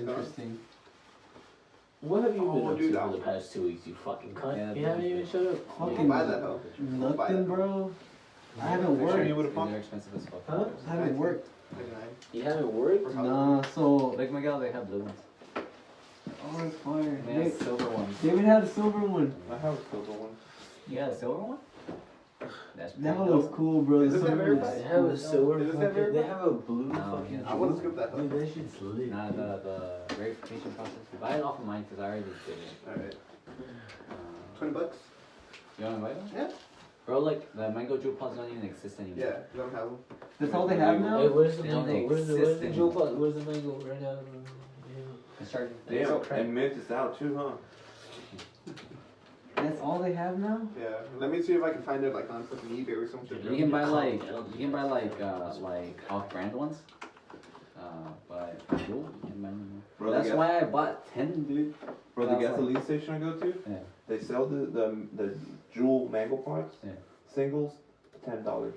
interesting. What have you been up to for the past 2 weeks, you fucking cunt? Yeah, You haven't even showed up. Fucking buy that though. Nothing, bro. I haven't worked. You would have They're expensive as fuck. Huh? I haven't worked. You haven't worked? Nah, so Like Miguel, they have blue ones. oh, it's fire. They have silver ones. David had a silver one. I have a silver one. You got a silver one? That's That pretty was dope. cool, bro. Is The this silver that was They have a silver Is this fucking, ever- they have a blue No, fucking yeah. I want to scoop that Dude, though. that shit's lit. Nah, the verification process. Buy it off of mine because I already did it. Alright. Uh, $20? you want to buy them? Yeah. Bro, like, the mango jewel pods don't even exist anymore. Yeah, you don't have them. That's all they have now? Hey, where's the They don't mango? Where's the exist jewel pot? Where's the mango right now? It's starting. Damn, and mint is out too, huh? That's all they have now? Yeah. Let me see if I can find it like on fucking eBay or some shit. You can buy like off-brand ones. But jewel, you can buy them. Bro, That's the gas- why I bought 10, dude. Bro, the That's gasoline station I go to, Yeah. they sell the jewel mango pods, Yeah. singles, $10.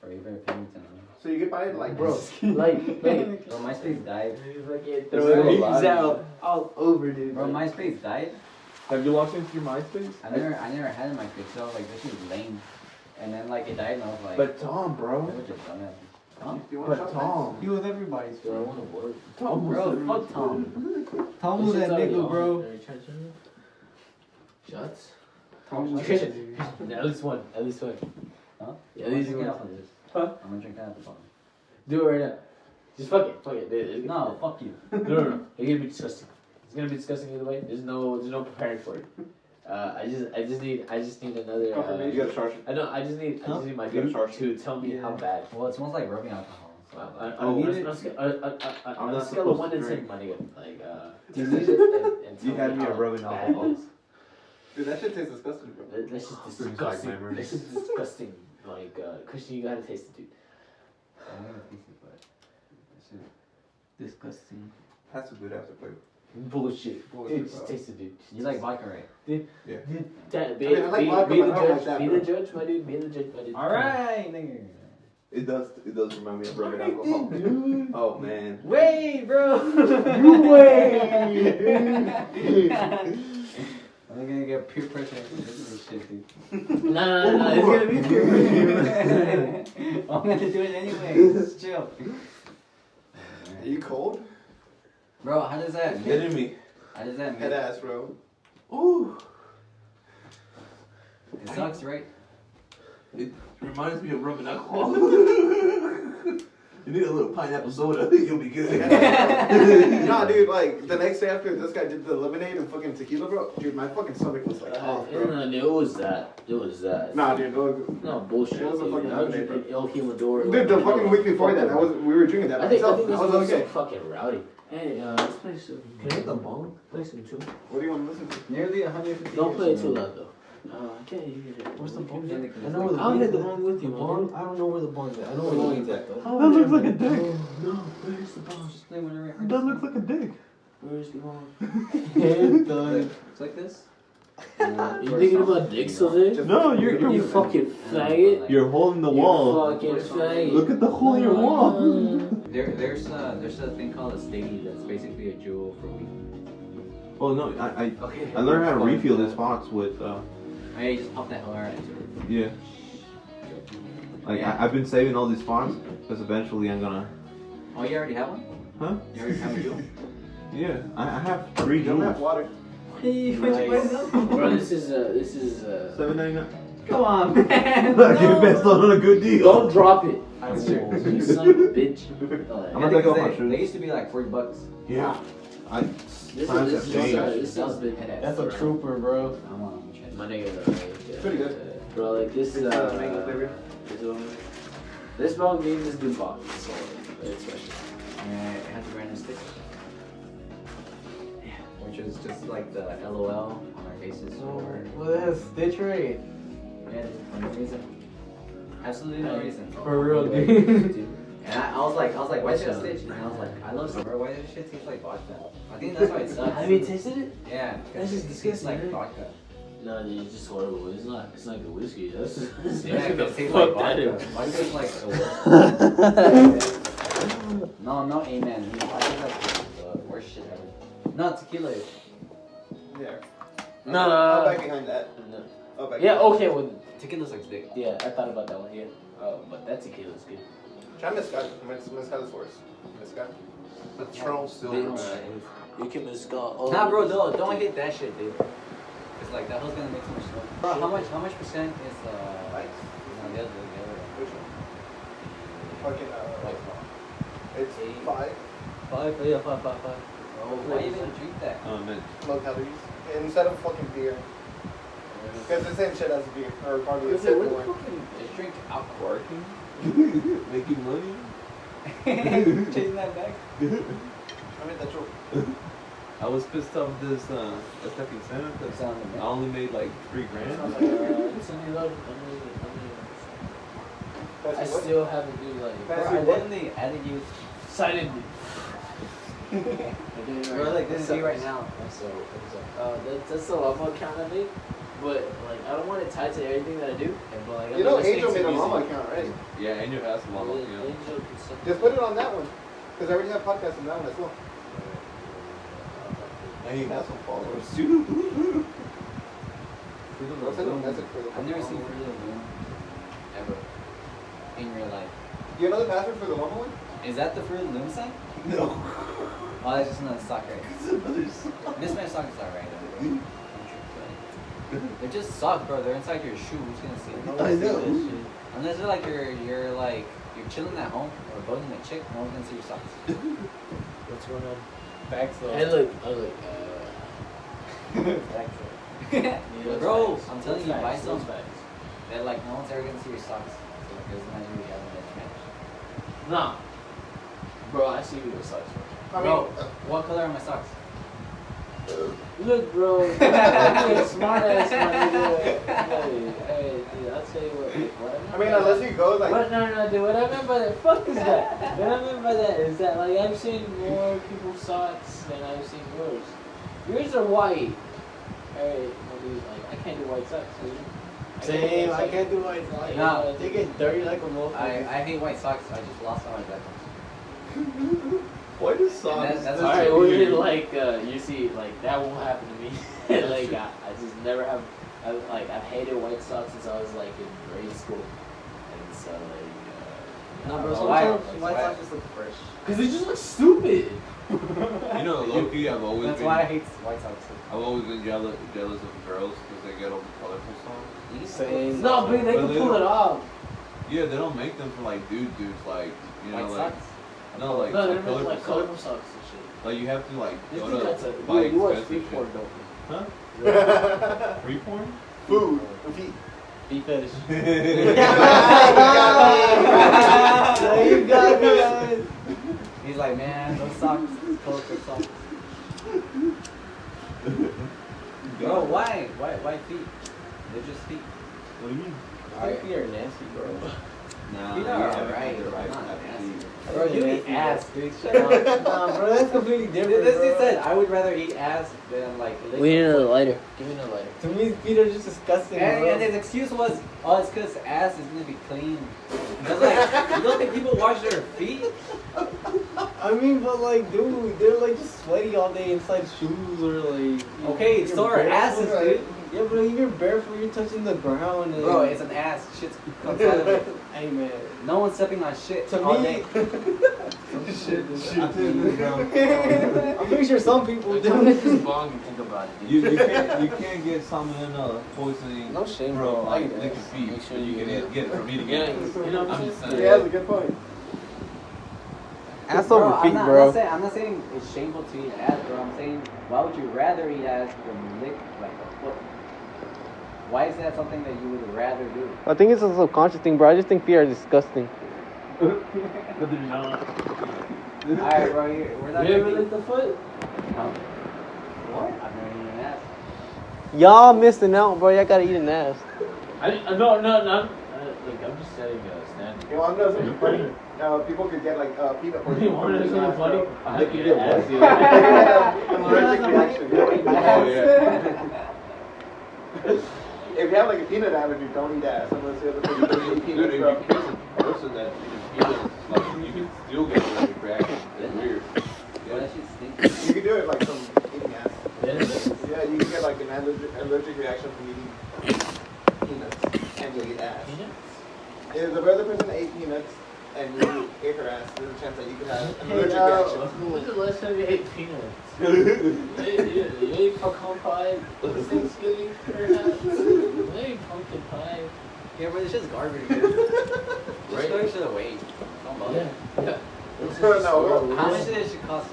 Or you better pay me 10. So you can buy it like Bro, like, Bro, MySpace died. throw leaves out all over, dude. Bro, MySpace died. Have you logged into your MySpace? I never had a MySpace, so I was like, this is lame. And then like it died, and I was like, But Tom, they bro. were just dumbass. Huh? Do you want to But shop Tom. He was everybody's. Dude, I want to work. Tom, bro, fuck Tom. Tom was that nigga, bro. Shots? Tom was Okay. that nigga. At least one. At least one. Huh? Yeah, I'm at least gonna drink one. out of this. Huh? I'm gonna drink out of the bottom. Do it right now. Just fuck it. Fuck it. Dude, No, fuck you. No. It's gonna be disgusting. It's gonna be disgusting either way. There's no preparing for it. I just need another. You gotta charge it. I just need my You gotta dude charge to tell me how bad. Well, it smells like rubbing alcohol. So. On a scale of 1 to 10, my nigga, like, Do you need need it? And You had me a rubbing alcohol. Dude, that shit tastes disgusting, bro. That's just Brings back disgusting. memories. That's just disgusting. Like, Christian, you gotta taste it, dude. I'm gonna taste it, but that shit. Disgusting. That's a good afterplay. Bullshit. Bullshit, Dude, just bro. taste it, dude. You like vodka, right? Dude, I mean, I like vodka, be but the I don't like judge. that, Be bro. the judge, my dude. Be the judge, my dude. Alright, nigga. It does remind me of rubbing alcohol. Oh man. Wait, bro. I'm gonna get peer pressure. This is shit, dude. No. It's gonna be pure. I'm gonna do it anyway. Just chill. Are you cold? Bro, how does that? Hitting me. How does that Head make? ass, bro. Ooh. It sucks, right? It reminds me of rubbing alcohol. You need a little pineapple soda, you'll be good. Nah, dude, like, the next day after this guy did the lemonade and fucking tequila, bro, dude, my fucking stomach was like off, bro. No, it was that. It was that. Nah, dude, no. No bullshit. It was a dude. fucking I was lemonade, drinking El Humidor. Dude, the fucking week before that, we were drinking that. I think myself. this I was was okay. so fucking rowdy. Hey, let's play some. Can I get the bong? Play some too. What do you want to listen to? Nearly 150 Don't play it years too now. loud though. I can't hear it. Where's the bong? I know where the I'll bong hit the is. bong with you, man. I don't know where the bong is. I know where the bong is at though. That looks like a dick. No, where's the bong? Just play whenever it That hurts. looks like a dick. Where's the bong? It does. It's like this. You thinking about dicks, Jose? No, You fucking faggot. You're holding the You wall. fucking faggot. Look at the hole in your wall. There's a thing called a sticky that's basically a jewel for weed. Oh no, I Okay. learned how to refill the spots with Hey, you just pop that hole right into it. yeah. Like Yeah. I've been saving all these spots because eventually I'm gonna. Oh, you already have one? Huh? You already have a jewel? Yeah, I have 3 Don't have jewels. water. Bro, this is $7.99. Come on, man. I get best on a good deal. Don't drop it. I will. You son of a bitch. I'm gonna take off my They shoes. used to be like $40. Yeah. This Times have changed. has been That's a trooper, bro. I'm on check. My nigga. Pretty good. Bro, like this mango flavor. This bong game is good bong. So it's special. And it has a random sticker. Yeah. Which is just like the LOL on our faces or. Well, it has Stitch rate. Yeah, for no reason. Absolutely no reason. For real, dude. And I was like, why is it a Stitch? And I was like, I love summer. Why does this shit taste like vodka? I think that's why it sucks. Have you tasted it? Yeah. That's just it tastes disgusting, like right? vodka. No, dude, it's just horrible. It's not good whiskey. That's just Yeah, it tastes fuck like that vodka. is. Vodka is like the worst. No, amen. I think that's the worst shit ever. No, tequila is. Yeah. No. I'll back behind that. No. I'll back Yeah, behind okay, well, Tequila sucks dick. yeah, I thought about that one, yeah. But that tequila's good. that. Try mezcal. Mezcal is worse. Mezcal. Patron Silver, man. You can mezcal. Nah, bro, don't hit that shit, dude. Cause like that was gonna make so much smoke. Bro, how much percent is Ice. no, the other one. Which one? Fucking it's 5 Five. Oh, why even drink that? Oh, man. low calories instead of fucking beer. Because it's the same shit as beer or probably Is it more. what the fucking Just drink alcohol. Making money? Chasing that back. I mean that's true. I was pissed off this fucking Santa because I only made like $3 grand. I still haven't do like. That's Bro, your I what? literally added you. Excited. We're like this is right now. That's the level account I made, but like I don't want it tied to everything that I do. But like You know Angel made a mama account, right? Yeah, Angel has a mama account. Just put it on that one. Because I already have podcasts on that one as well. And he has some followers too. I'll send a message for the I've never seen Fruit of the Loom ever in real life. You know the password for the mama one? Is that the Fruit of the Loom sign? No. Oh, that's just another sock, right? This man's sock is alright. They just suck, bro. They're inside your shoe. Who's gonna see it? I know. Unless you're like you're chilling at home or boning a chick, no one's gonna see your socks. What's going on? Facts though. And look, Facts though. Bro, I'm telling you, buy some that like no one's ever gonna see your socks. So like, doesn't matter who you have in that match. Nah. Bro, I see your socks, bro. I Bro, mean, what color are my socks? Look, bro, you're a smart ass, my nigga. Hey, dude, I'll tell you what. I mean, unless you go like. What? No, dude. What I meant by that, fuck is that? What I meant by that is that, like, I've seen more people's socks than I've seen yours. Yours are white. Hey, well, dude, like, I can't do white socks, dude. Same, I can't do white socks. Nah. They get dirty like a motherfucker. I hate white socks. I just lost all my black ones. Why does socks? That's Alright, so well, weird. like, you see, like, that won't happen to me. Like, I just never have, I've hated white socks since I was, like, in grade school. And so, like, Nah, bro, Why? sometimes white Why? socks just look fresh. because they just look stupid. You know, low-key, I've always That's been. why I hate white socks. I've always been jealous of girls because they get all the colorful songs. Same. No, but they But can they pull don't- it off. Yeah, they don't make them for like dudes, like you know, White like socks? no, like No, they're colorful like socks. colorful socks and shit. Like you have to like You go think that's to a, buy you watch expensive free porn, shit. don't you? Huh? Free porn? Food. Feet. Feet fetish. You got me, guys. He's like, man, those socks, colorful socks. Bro, why? Why feet? They're just feet. What do you mean? I think feet are nasty, bro. Nah, Feet you are haven't alright, had the bro. right Not type of nasty. feet. Bro, you eat Nasty, ass, bro. dude. Shut up. Nah, bro, that's completely different. This bro. dude said I would rather eat ass than like lick We need a another foot. lighter. Give me another lighter. To me, feet are just disgusting, And bro. his excuse was, oh, it's because ass is gonna be clean. Because like, you don't think people wash their feet? I mean, but like, dude, they're like just sweaty all day inside shoes or like. Okay, you're so are barefoot, asses, right? dude. Yeah, but if you're barefoot, you're touching the ground. And Bro, it's an ass. Shit comes out of it. Hey, man. No one's stepping on shit To all me, day. I'm pretty sure some people Dude, do. this is bong and think about it, dude. You can't get salmonella poisoning No shame, from bro. like I licking guess. feet. Make sure You you can get it from eating Yeah, it. you know what I'm I'm just saying? saying. Yeah, that's a good point. Ass Bro, over feet, I'm not, bro. I'm not saying it's shameful to eat ass, bro. I'm saying, why would you rather eat ass than lick like a foot? Why is that something that you would rather do? I think it's a subconscious thing, bro. I just think feet are disgusting. But they're not. Alright, bro, we're not You ever gonna licked the foot? No. What? I've never eaten an ass. Y'all missing out, bro. Y'all gotta eat an ass. No. Like, I'm just setting a standard. You want to know something funny? People could get like peanut butter. You want to know something funny? I Lick can your get ass, ass. dude. I'm allergic reaction. Oh yeah. If you have like a peanut allergy, don't eat ass unless you have a Dude, peanut if bro. you kiss a person that eats peanuts, like you can still get allergic reaction allergic reaction from eating peanuts and you'll eat ass. Peanuts? If the other person ate peanuts and you ate her ass, there's a chance that you could have an allergic Hey, reaction. When was the last time you ate peanuts? You ate pecan pie Thanksgiving, perhaps? You ate pumpkin pie. Yeah, but it's just garbage, dude. Just throw shit away. Don't bother. Yeah. No, How much did it should cost?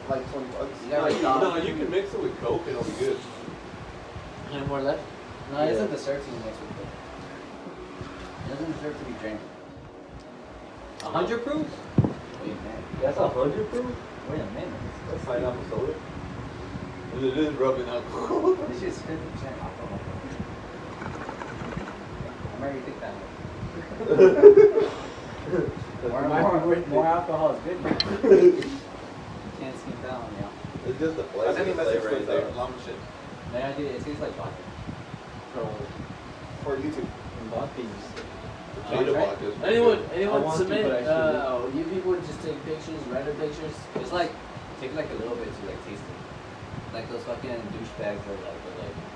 like $20. You got like No, you can mix it with Coke and it'll be good. Any more left? No, it doesn't deserve to be mixed with Coke. It doesn't deserve to be drank. 100 proof? Wait a minute. That's 100 proof? Wait a minute. That's pineapple soda. And it is rubbing alcohol. This shit's 50% alcohol. I'm already think that way. More alcohol is good. You can't skip down, yeah. It's just the flavor. I think that's flavor just ain't the there. lump shit Man, dude, it tastes like vodka. for YouTube. Vodka. Potato Right. vodka is pretty Anyone good. want to, submit? but I You people just take pictures, random pictures. It's like, take like a little bit to like taste it. Like those fucking douchebags are like,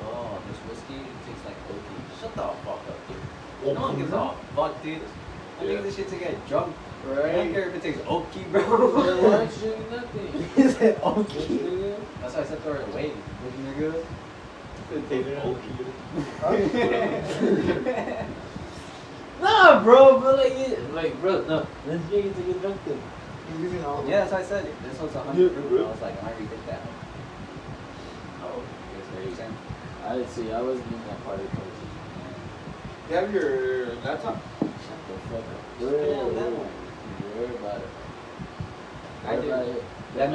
oh, this whiskey tastes like oaky. Shut the fuck up, dude. No one gives a fuck, dude. I Yeah. think this shit to get drunk. I don't Right? care if it tastes oaky, Well, bro. actually, nothing. He said, okay. That's why I said throw it away. Nigga. Nah, bro, but like, bro, no. Let's get it to get drunk then. Yeah, that's why I said it. This was 100 proof. I was like, I already did that. Oh, that's what you're saying. I didn't see. I wasn't in that part of the conversation. You have your laptop? Shut the fuck up. Just put it on that one. Worry about it. I Worry do. about it. The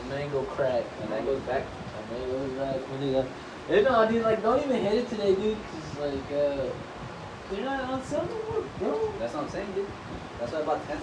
mango crack. And that goes back. The mango's back. You know, dude, like, don't even hit it today, dude. Cause like, they're not on sale no more, bro. That's what I'm saying, dude. That's why I bought 10.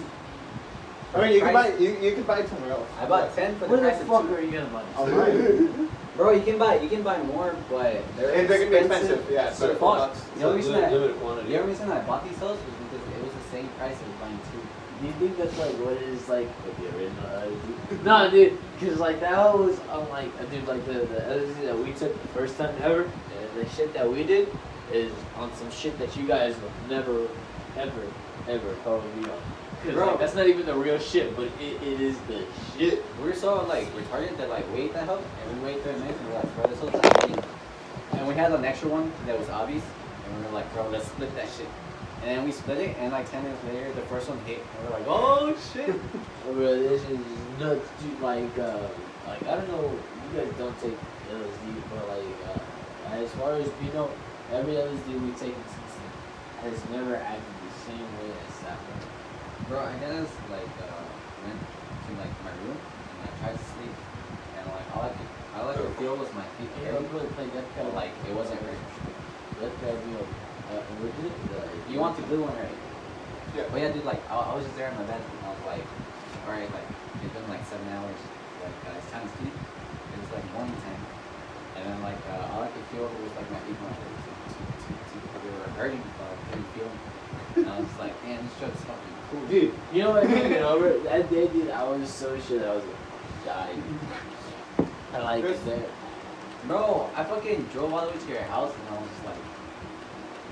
I mean, you can buy you can buy it somewhere else. I bought 10 for the Where the price of fuck 2. are you gonna buy? Online. Bro, you can buy more, but they're And they're gonna be expensive. Yeah, as it's better fuck. $4. The only reason that Limited quantity. the only reason I bought these cells was because it was the same price as buying 2. Do you think that's like what it is like with the original LSD? No, dude, cause like that was like, dude, like the LSD that we took the first time ever, and the shit that we did is on some shit that you guys would never, ever probably be on. Cause Bro. like that's not even the real shit, but it is the shit. We were so like retarded that like we ate that hell and we waited 30 minutes and we were like, bro, this whole time. And we had an extra one that was obvious and we were like, bro, let's split that shit. And then we split it and like 10 minutes later the first one hit and we were like, oh shit. Bro, this is nuts, dude. Like I don't know, you guys don't take LSD, but as far as we know, every LSD we've taken since then has never acted the same way as that one. Bro, I guess like went to like my room and I tried to sleep and like all I could feel was my feet Yeah, hurting, we really played that but like it wasn't hurting. That guy, we did You want the blue one, right? Yeah. But yeah, dude, like I was just there in my bed and I was like, all right, like it's been like 7 hours, like it's time to sleep. It was like morning time, and then like all I could feel was like my feet going like, they were hurting, but I couldn't feel them. And I was like, man, this drug's fucking cool. Dude, you know what I mean? Over that day, dude, I was so sure that I was gonna die. I like it there. Bro, I fucking drove all the way to your house and I was just like,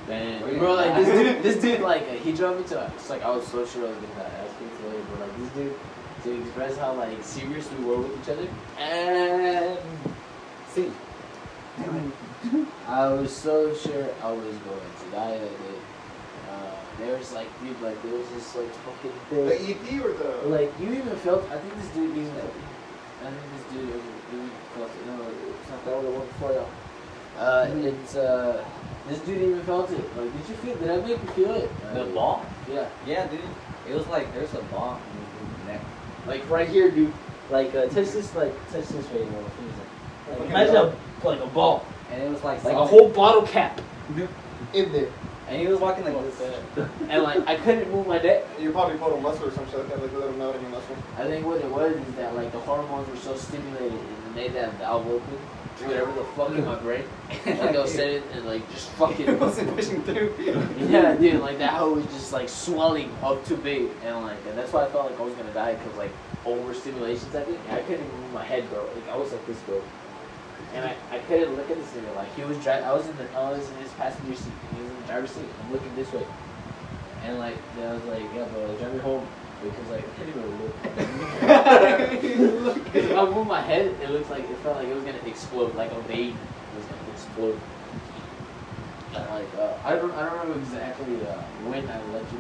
Man, bro, like this dude, like he drove me to. It's like I was so sure I was gonna ask him today, but like this dude, to express how like serious we were with each other, and see, I was so sure I was going to die that day. There was like, dude, like there was this like fucking The thing. EP or the Like you even felt. I think this dude even. I think this dude even felt it. No, it's not that one. The one before that. It's This dude even felt it. Like, did you feel? Did I make you feel it? the ball? Yeah. Yeah, dude. It was like there's a ball in your neck. Like right here, dude. Like touch this right here. Like, imagine a ball, And it was like like a solid. whole bottle cap in there, And he was walking like this. and like I couldn't move my neck. you probably pulled a muscle or some shit like that, like a little nut in your muscle. I think what it was is that like the hormones were so stimulated and made that valve open. Whatever the fuck in my brain, like I said it and like just fucking. It wasn't pushing through. Yeah, dude, like that hoe was just like swelling up too big, and like, and that's why I felt like I was gonna die because like overstimulation type thing. I couldn't even move my head, bro. Like I was like this, bro. And I couldn't look at this nigga. Like he was driving. I was in his passenger seat. And he was in the driver's seat. I'm looking this way. And like I was like, yeah, bro, drive me home because like I can't even look. Because if I move my head, it looks like it felt like it was gonna explode. Like a vein was gonna explode. And like I don't remember exactly when I let you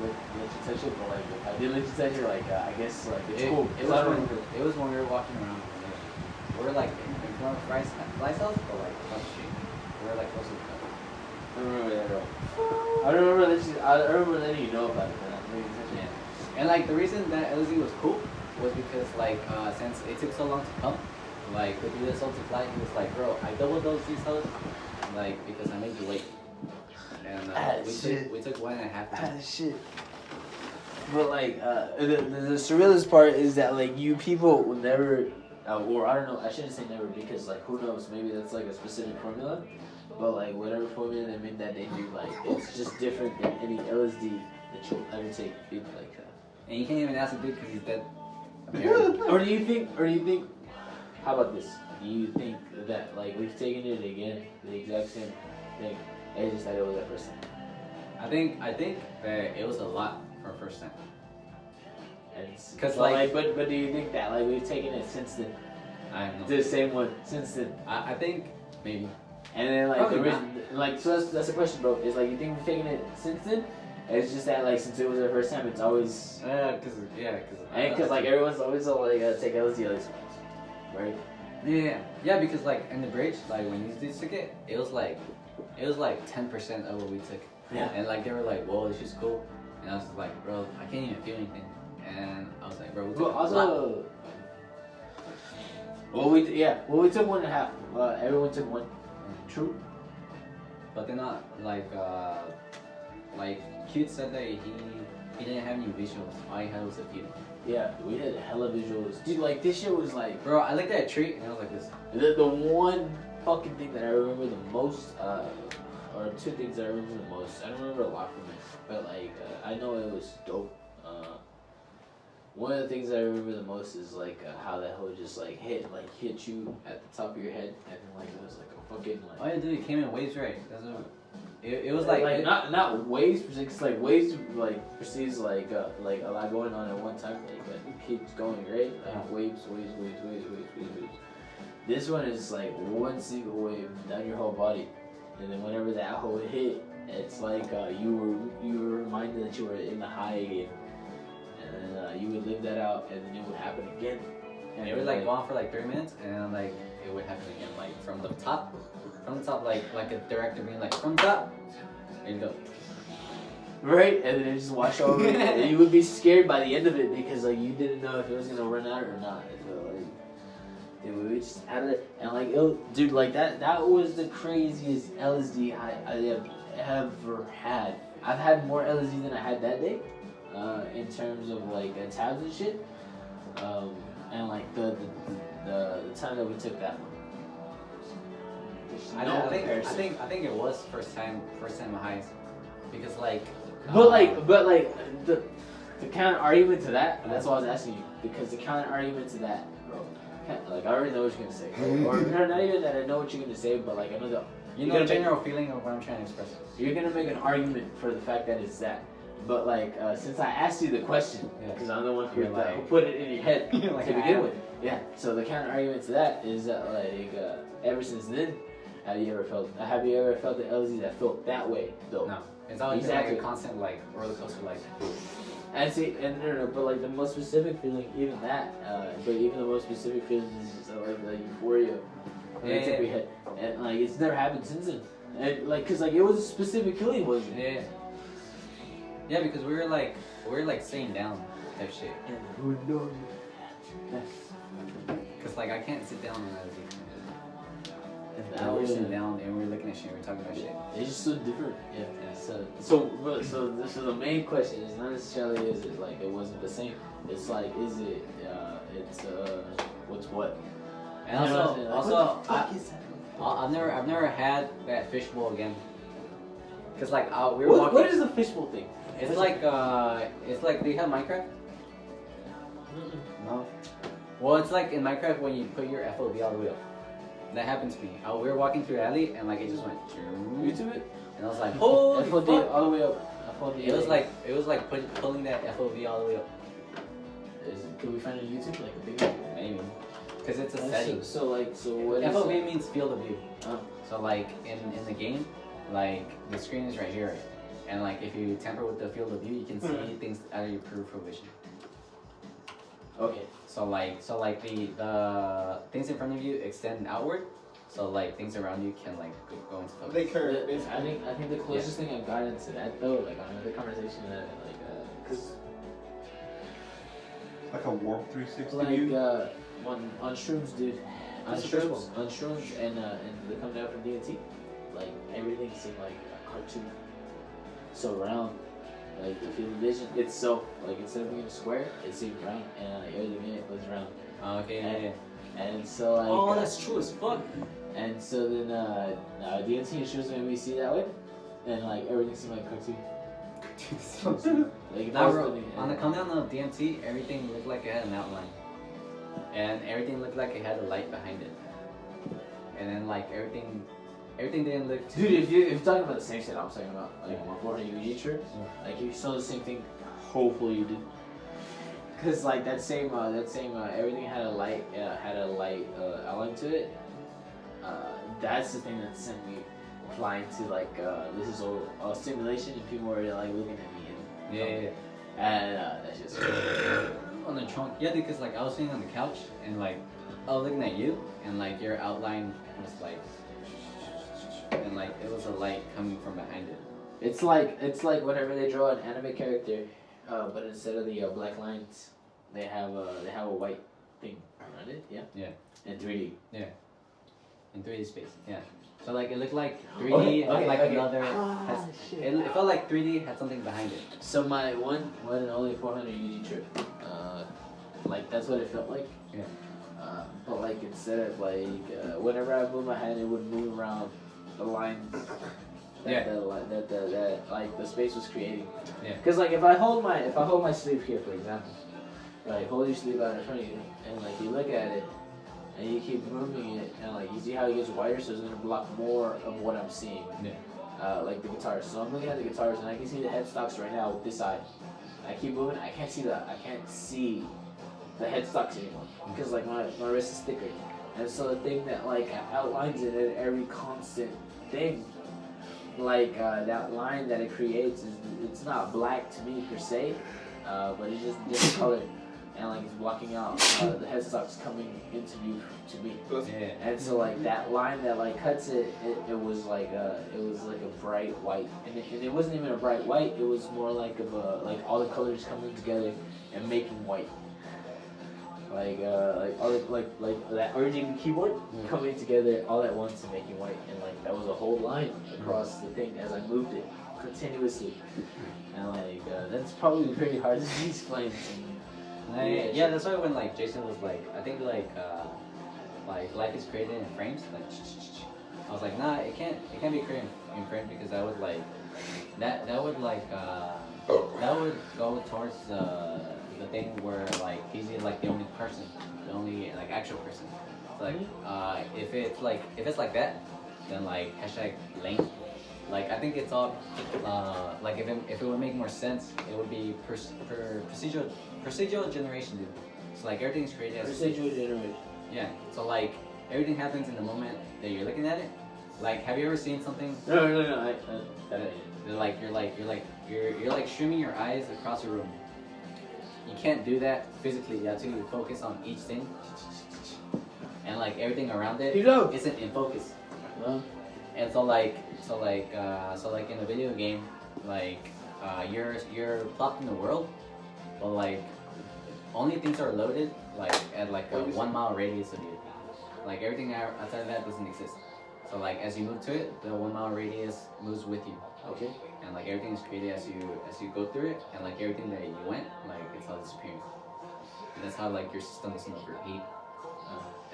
touch it, but like if I did let you touch it, like I guess like it's cool. It was when we were walking around. We were like in front of Rice House, but like across the street. We were like close to the car. I don't remember that at all. I remember letting you know about it, but I didn't touch it. And like the reason that LZ was cool was because like since it took so long to come, like to do this whole to fly, he was like, bro, I doubled these hoes, like because I made you wait. And we took 1.5 hours. Shit. But like the surrealist part is that like you people will never, or I don't know, I shouldn't say never because like who knows, maybe that's like a specific formula. But like whatever formula they made that they do, like it's just different than any LSD that you'll ever take. People like that. And you can't even ask a dude because he's dead. Or do you think? How about this? Do you think that like we've taken it again, the exact same thing? It's just that it was that first time. I think that it was a lot for first time. Because like, but do you think that like we've taken it since then? I don't know. The same one since then. I think maybe. And then like Probably the reason, like so that's the question, bro. Is like you think we've taken it since then? It's just that like since it was our first time, it's always because like everyone's always like take LSD at least once, right? Yeah, because like in the bridge, like when these dudes took it, it was like 10% of what we took. Yeah. And like they were like, whoa, this is cool. And I was just like, bro, I can't even feel anything. And I was like, bro, we took Well, also, we took 1.5. Everyone took one. True. But they're not like Cute said that he didn't have any visuals. All he had was a feeling. Yeah, we had hella visuals. Dude, like this shit was like, bro, I looked at a tree and I was like this. The one fucking thing that I remember the most, or two things that I remember the most. I don't remember a lot from it, but like I know it was dope. One of the things I remember the most is like how that hoe just like hit you at the top of your head, and then like it was like a fucking like. Oh yeah, dude, it came in waves, right? That's what. It was like not waves, it's like waves like precedes like a lot going on at one time, like it keeps going, right? Like waves. This one is like one single wave down your whole body, and then whenever that hoe hit, it's like you were reminded that you were in the high again, and then you would live that out, and then it would happen again. And it would like go on for like 3 minutes, and then like it would happen again, like from the top, like a director being like from top, and go. Right, and then it just wash over you, and you would be scared by the end of it because like you didn't know if it was gonna run out or not. So like, dude, we just had it, and like, dude, like that was the craziest LSD I have ever had. I've had more LSD than I had that day, in terms of like tabs and shit. And like the time that we took that one. I think it was first time highs, because like. But the counter argument to that. That's why I was asking you, because the counter argument to that, bro. Like I already know what you're gonna say, or not even that I know what you're gonna say, but like I know the general feeling of what I'm trying to express. You're gonna make an argument for the fact that it's that. But like, since I asked you the question, because I'm the one who put it in your head to begin with. Yeah. So the counter argument to that is that like, ever since then, have you ever felt the LSD that felt that way though? No. It's always been like a constant like roller coaster, like. And see, but like the most specific feeling, even that, but even the most specific feeling is just like the euphoria. And like it's never happened since then. And like, cause like it was a specific feeling, wasn't it? Yeah. Yeah, because we were like staying down type shit. And who knows? Cause like I can't sit down on that. And we were sitting down and we were looking at shit. We were talking about shit. It's just so different. Yeah. So this is the main question. It's not necessarily is it like it wasn't the same. It's like is it? It's what's what? And also, I've never had that fishbowl again. Cause like we were walking. What is the fishbowl thing? It's like do you have Minecraft? No. Well, it's like in Minecraft when you put your FOV all the way up. That happened to me. We were walking through the alley and like it just went. YouTube it. And I was like, holy FOD fuck. all the way up. FOD. It was like pulling that FOV all the way up. Can we find it on YouTube like a big one? Maybe. Because it's a So, setting. so what is FOV it? means field of view. Oh. So like in the game, like the screen is right here, and like if you tamper with the field of view, you can see things out of your peripheral vision. Okay. So like the things in front of you extend outward, so like things around you can like go into focus. They curve. I think the closest thing I've gotten to that though, like on another conversation that cause Like a warp 360 like view. on shrooms, dude. On That's the first shrooms and they come down from DNT, like everything seemed like a cartoon. So round, like the field of vision itself, like instead of being a square, it seemed round, and like everything in it was round. Okay. And so like. Oh, that's true as fuck. And so then DNT and shrooms made me see that way, and like everything seemed like a cartoon. Like Now, bro, on the countdown of DMT, everything looked like it had an outline, and everything looked like it had a light behind it, and then like everything didn't look too. Dude, if you're talking about the same shit I was talking about, like 140 UG trip, like if you saw the same thing, hopefully you did. Cause like that same everything had a light outline to it. That's the thing that sent me flying to like this is all a simulation and people were like looking at me and and that's just On the trunk, yeah, because like I was sitting on the couch and like I was looking at you and like your outline was like, and like it was a light coming from behind it. it's like whenever they draw an anime character, but instead of the black lines, they have a white thing around it. Yeah. In 3D. Yeah. In 3D space. Yeah. So like it looked like 3D had like another. It felt like 3D had something behind it. So my one and only 400 UG trip, like that's what it felt like. Yeah. But like instead of like whenever I moved my hand, it would move around the lines. That like the space was creating. Yeah. Cause like if I hold my sleeve here, for example, like hold your sleeve out in front of you, and like you look at it, and you keep moving it, and like you see how it gets wider, so it's gonna block more of what I'm seeing. Yeah. Like the guitars. So I'm looking at the guitars, and I can see the headstocks right now with this eye. I keep moving, I can't see the headstocks anymore because like my wrist is thicker, and so the thing that like outlines it at every constant thing, like that line that it creates it's not black to me per se, but it's just different color, and like it's blocking out the headstocks coming into view to me. Yeah. And so like that line that like cuts it was like a bright white, and it wasn't even a bright white. It was more like all the colors coming together and making white. Like all like that RGB keyboard coming together all at once and making white, and like that was a whole line across the thing as I moved it continuously, and like that's probably pretty hard to explain. Yeah, that's why when like Jason was like, I think like life is created in frames. Like, I was like, nah, it can't be created in frames because that would like that would go towards the thing where like he's like the only person, the only like actual person. So, like if it's like that, then like hashtag lame. Like I think it's all like if it would make more sense, it would be procedural generation, dude. So like everything's created as Procedural generation. Yeah. So like everything happens in the moment that you're looking at it. Like have you ever seen something? No. You're like streaming your eyes across a room. You can't do that physically. You have to focus on each thing, and like everything around it isn't in focus. And so like in a video game, like you're plopped in the world, but like only things are loaded like at like a 1 mile radius of you. Like everything outside of that doesn't exist. So like as you move to it, the 1 mile radius moves with you. Okay. And like everything is created as you go through it, and like everything that you went, like it's all disappearing. And that's how like your system doesn't overheat.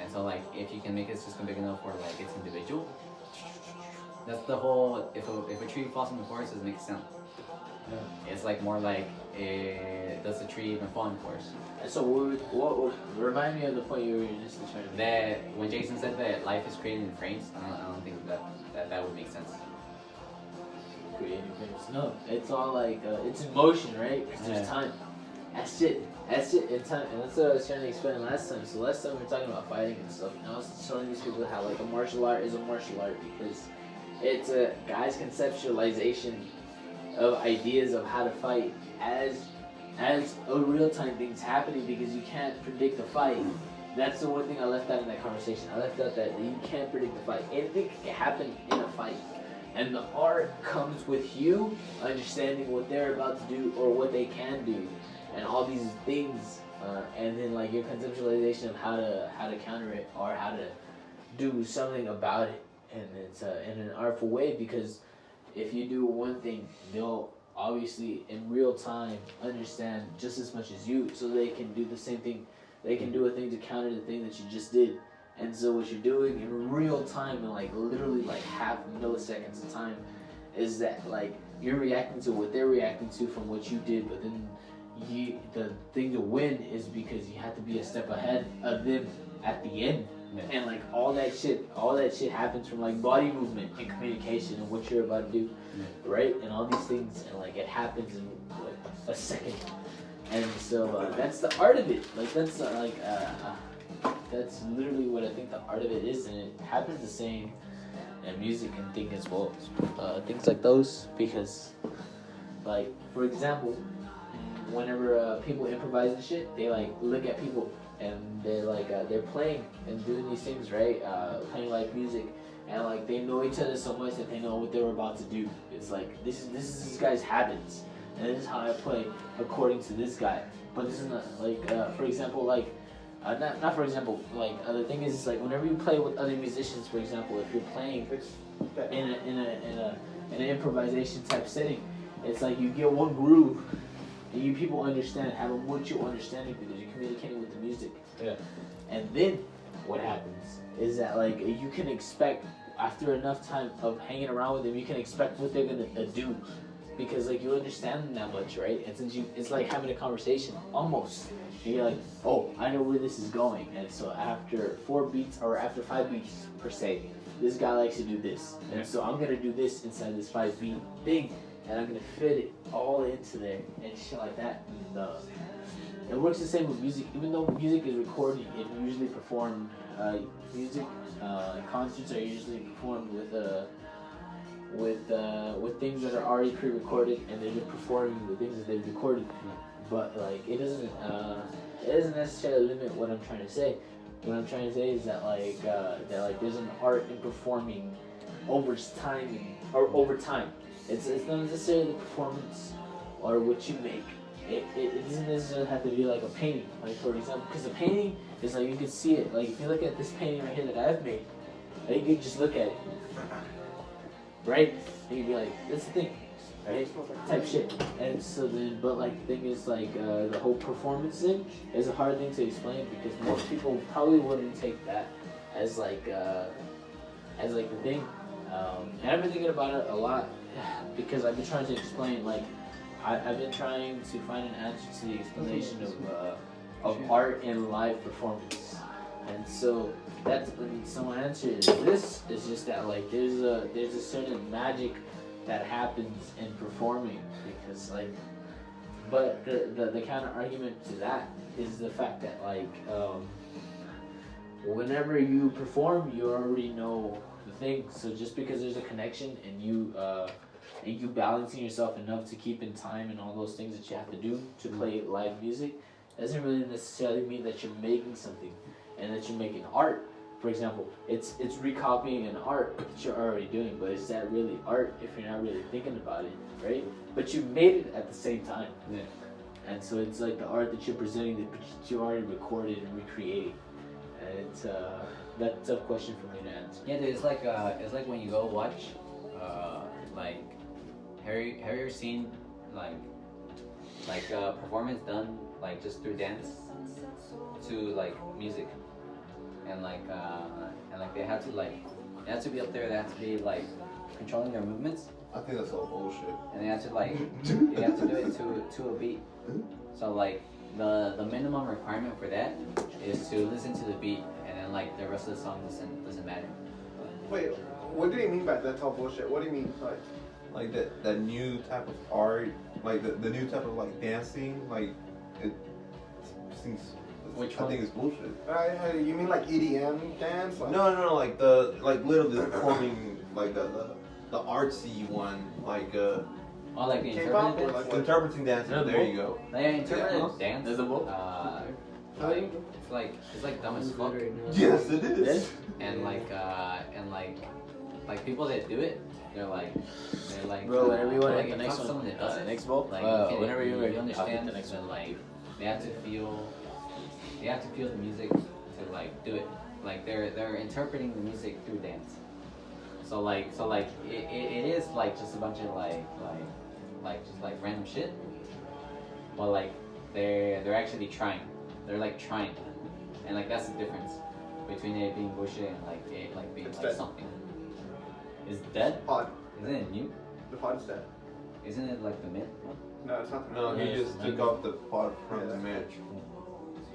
And so like if you can make a system big enough where like it's individual, that's the whole. If a tree falls in the forest, doesn't make a sound. It's like more like, does the tree even fall in forest? So what remind me of the point you were just trying to make. That when Jason said that life is created in frames, I don't think that would make sense. Creating frames. No, it's all like it's in motion, right? It's just time. That's it in time, and that's what I was trying to explain last time. So last time we were talking about fighting and stuff, and I was showing these people how like a martial art is a martial art because it's a guy's conceptualization of ideas of how to fight as a real time thing's happening because you can't predict the fight. That's the one thing I left out in that conversation. I left out that you can't predict the fight. Anything can happen in a fight. And the art comes with you understanding what they're about to do or what they can do, and all these things, and then like your conceptualization of how to counter it or how to do something about it, and it's in an artful way because if you do one thing, they'll obviously in real time understand just as much as you, so they can do the same thing. They can do a thing to counter the thing that you just did. And so what you're doing in real time, in like literally like half milliseconds of time, is that like you're reacting to what they're reacting to from what you did, but then the thing to win is because you have to be a step ahead of them at the end. Yeah. And like all that shit happens from like body movement and communication and what you're about to do, right? And all these things, and like it happens in like a second. And so that's the art of it. Like that's that's literally what I think the art of it is, and it happens the same in music and things as well. Things like those, because, like, for example, whenever people improvise and shit, they like look at people and they're like they're playing and doing these things, right? Playing like music, and like they know each other so much that they know what they're about to do. It's like this is this guy's habits, and this is how I play according to this guy. But this is not like for example, like. Not for example, like the thing is like whenever you play with other musicians, for example, if you're playing in an improvisation type setting, it's like you get one groove and you people understand, have a mutual understanding because you're communicating with the music. Yeah. And then what happens is that like you can expect after enough time of hanging around with them, you can expect what they're gonna do. Because like you understand them that much, right? And since it's like having a conversation, almost. And you're like, oh, I know where this is going. And so after 4 beats, or after 5 beats per se, this guy likes to do this. And so I'm gonna do this inside this 5 beat thing, and I'm gonna fit it all into there and shit like that. And it works the same with music. Even though music is recorded, it's usually performed. Concerts are usually performed with things that are already pre-recorded, and they're just performing the things that they've recorded. But like it doesn't necessarily limit what I'm trying to say. What I'm trying to say is that like there's an art in performing over time. It's not necessarily the performance or what you make. It doesn't necessarily have to be like a painting. Like for example, because a painting is like you can see it. Like if you look at this painting right here that I've made, like, you can just look at it. Right? And you'd be like, that's the thing, right? Type shit. And so then, but like the thing is like the whole performance thing is a hard thing to explain because most people probably wouldn't take that as like the thing. And I've been thinking about it a lot because I've been trying to explain, like, I've been trying to find an answer to the explanation of art and live performance. And so my answer is this is just that like there's a certain magic that happens in performing because like, but the counter argument to that is the fact that like whenever you perform you already know the thing, so just because there's a connection and you balancing yourself enough to keep in time and all those things that you have to do to play live music doesn't really necessarily mean that you're making something and that you're making art. For example, it's recopying an art that you're already doing, but is that really art if you're not really thinking about it, right? But you made it at the same time. Yeah. And so it's like the art that you're presenting that you already recorded and recreated. And it's that's a tough question for me to answer. Yeah, dude, it's like when you go watch, like, have you ever seen like performance done like just through dance to like music, and like they have to like They have to be up there. They have to be like controlling their movements, I think that's all bullshit. and they have to like you have to do it to a beat. So like the minimum requirement for that is to listen to the beat, and then like the rest of the song doesn't matter. Wait, what do you mean by that's all bullshit? What do you mean Like that new type of art, like the new type of like dancing, like it seems. Which I one? think it's bullshit. You mean like EDM dance? Like, No, like literally performing like the artsy one, like Oh, like the K-pop interpretive or dance? like interpreting dancing. Yeah, There you go. Like interpretive Yeah. dance. There's a book. It's like dumb as fuck. Yes, it is. Yes. And like people that do it, they're like Bro, whenever you want to like, hit the if next I'm someone one, that does it, next bowl, like whenever you're ready, you I'll hit understand the next that one. like they have to feel the music to like do it. Like they're interpreting the music through dance. So it is like just a bunch of like just like random shit. But like they're actually trying. They're like trying. And like that's the difference between it being bullshit and like it like being It's like dead. something. Is it dead? pod. Isn't it new? The pod is dead. Isn't it like the mint one? No, it's not. No, he Yes, just took maybe. off the part from the match.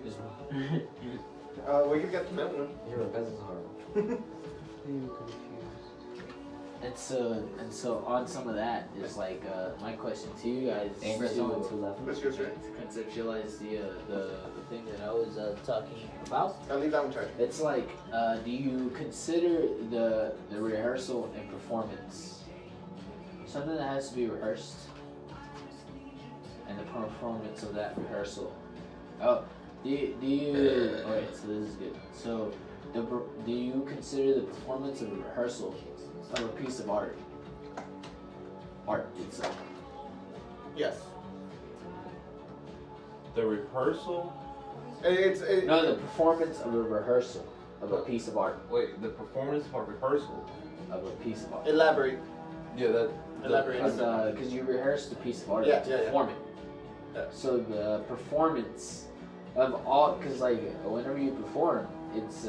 Just We could get the mint one. you're a peasant's heart. And so on some of that is like my question to you guys Ain't to Brazil two left. What's yours, right? conceptualize the thing that I was talking about. I'll leave that one charged. It's like, do you consider the rehearsal and performance something that has to be rehearsed, and the performance of that rehearsal? Oh, do you? Alright, so this is good. So, do you consider the performance of a rehearsal of a piece of art itself? Yes. The rehearsal. No, the performance of a rehearsal of a piece of art. Wait, the performance or rehearsal? Of a piece of art. Elaborate. Yeah, that. Elaborate. Because you rehearse the piece of art Yeah, to yeah, yeah. perform it. Yeah. So the performance of all, because like whenever you perform, it's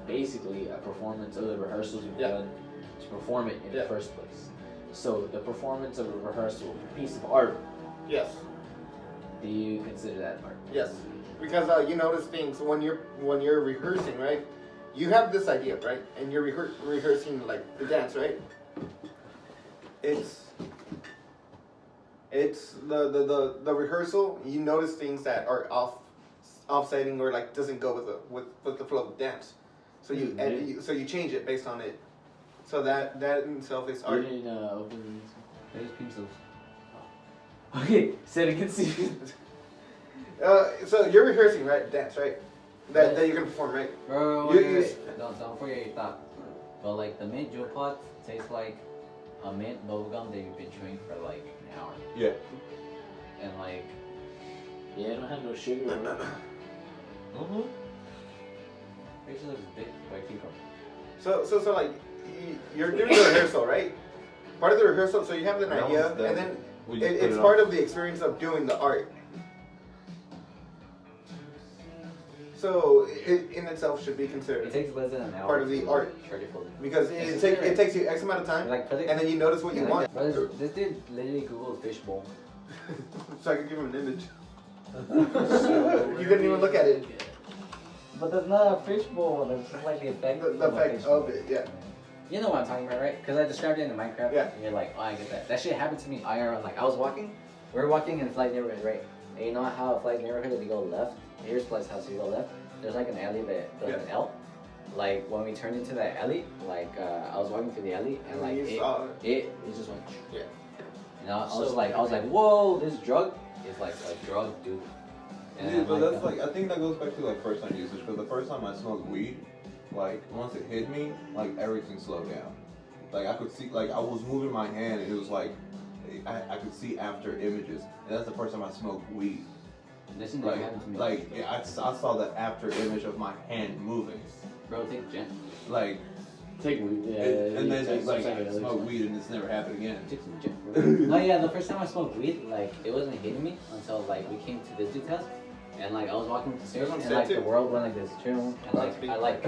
basically a performance of the rehearsals you've Yeah. done to perform it in Yeah. the first place. So the performance of a rehearsal, a piece of art, Yes. do you consider that art? Yes. Because you notice things when you're rehearsing, right? You have this idea, right? And you're rehearsing like the dance, right? It's the rehearsal. You notice things that are offsetting or like doesn't go with the flow of the dance. So you edit, so you change it based on it. So that in itself is You art. didn't open these. There's pencils. Okay, said it conceived. So you're rehearsing, right? Dance, right? That you're gonna perform, right? Bro, You- wait. Don't forget your thought. But like the mint jewel pot tastes like a mint bubblegum that you've been chewing for like an hour. Yeah. And like Yeah, I don't have no sugar. Mm-hmm. pictures of this big white cucumber. So like you're doing the rehearsal, right? Part of the rehearsal, so you have an That idea, was- that- and then we just put it's it part on. of the experience of doing the art. So it in itself should be It considered takes less than an hour. part of the to art shred it fully. because it takes you X amount of time, Like, put it- and then you notice what you like, want. bro, this dude literally googled fishbowl. So I could give him an image. You didn't even look at it. But that's not a fishbowl. That's just like the effect. The effect of it, yeah. You know what I'm talking about, right? Because I described it in the Minecraft. Yeah. And you're like, oh, I get that. That shit happened to me IRL. Like, I was walking. We were walking in Flight neighborhood, right? And you know how Flight neighborhood, if you go left, here's Flight's house, if you go left, there's like an alley that does an L. Like, when we turned into that alley, like, I was walking through the alley, and like, You saw it just went. Yeah. And I was like, whoa, this drug is like a drug, dude. And Yeah, I'm but that's like, I think that goes back to like first time usage, because the first time I smoked weed, like once it hit me, like everything slowed down. Like I could see, like I was moving my hand and it was like, I could see after images. And that's the first time I smoked weed. This never Like, happened to me. like yeah, I saw the after image of my hand moving. Bro, take Jen. Like, Take weed. Yeah, and then take it's like I psychedelics. smoked weed and it's never happened again. Take some Jen. Oh yeah, the first time I smoked weed, like it wasn't hitting me until like we came to this dude's house, And like I was walking up the stairs, It was on and like set, the too. world went like this, and like I like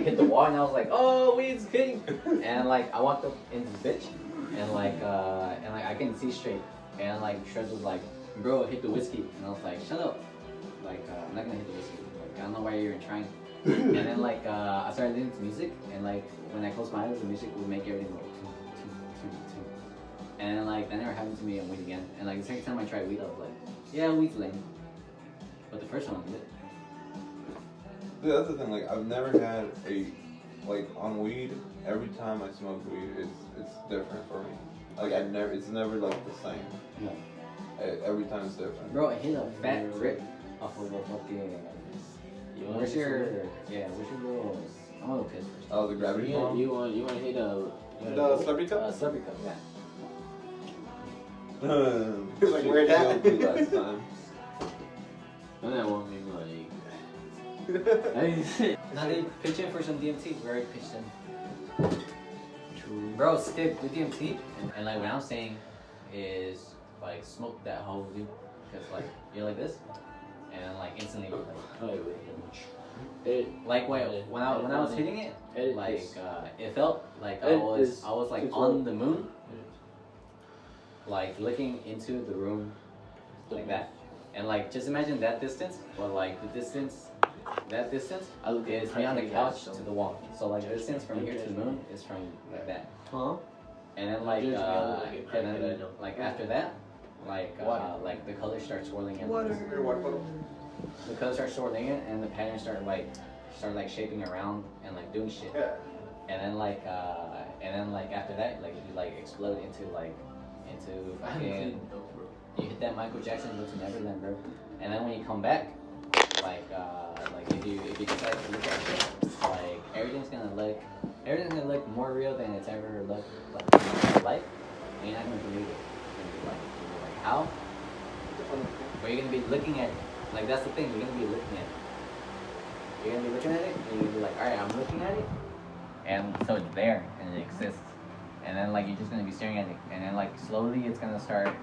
hit the wall, and I was like, oh, weed's hitting. And like I walked up into the bitch, and like I couldn't see straight. And like Shreds was like, bro, hit the whiskey, and I was like, shut up. Like I'm not gonna hit the whiskey. Like I don't know why you're even trying. And then like I started listening to music, and like when I closed my eyes, the music would make everything go toot, toot, toot, toot. And like that never happened to me on weed again. And like the second time I tried weed, I was like, yeah, weed's lame. But the first one was lit. Dude, that's the thing. Like, I've never had like on weed. Every time I smoke weed, it's different for me. Like it's never like the same. No. Every time it's different. Bro, I hit a fat rip off of a fucking. Where's your little? I'm gonna go piss first. Oh, the gravity bomb. You want to hit a The celebrity cup? Celebrity cup, yeah. Like, where that? Last time. And that won't mean like. Now they pitch in for some DMT. We already pitched in. Bro, stick with DMT. And like what I'm saying is like smoke that whole dude. Cause like you're like this, and like instantly like when I was hitting it, like it felt like I was like on the moon, like looking into the room like that. And like just imagine that distance, but like that distance is me on the couch to the wall. So like the distance from here to the moon is from like that. Huh? And then like after that, like the colors start swirling in. The colors start swirling in, and the patterns start like shaping around and like doing shit. Yeah. And then like after that, like you like explode into fucking. You hit that Michael Jackson Go to Neverland, bro. And then when you come back, like if you decide to look at shit, like everything's gonna look more real than it's ever looked like in your life. And you're not gonna believe it. You're gonna be like, how? But you're gonna be looking at it. Like that's the thing, you're gonna be looking at it. You're gonna be looking at it, and you're gonna be like, alright, I'm looking at it. And so it's there, and it exists. And then like you're just gonna be staring at it, and then like slowly it's gonna start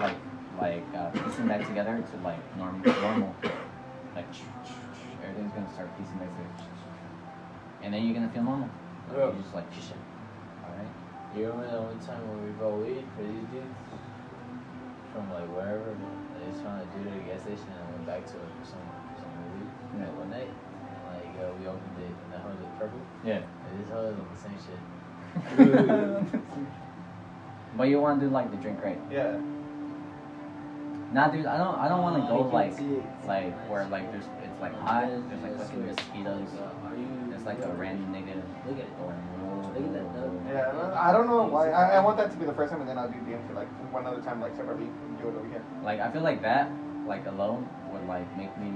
like piecing back together to like normal. Like everything's gonna start piecing back together, and then you're gonna feel normal. You're just like shit. All right. You remember that one time when we brought weed for these dudes from like wherever? They just found a dude at a gas station and went back to it for some weed. Like one night, and like we opened it and the hoe was purple. Yeah. And this hoe was on the same shit. But you want to do like the drink right? Yeah. Nah, dude, I don't want to go like where like it's like hot. There's like fucking mosquitoes. It's like a random nigga. Look at it. Look at that though. Yeah, I don't know why. I want that to be the first time, and then I'll do DMT like one other time, like separately, and do it over here. Like I feel like that, like alone, would like make me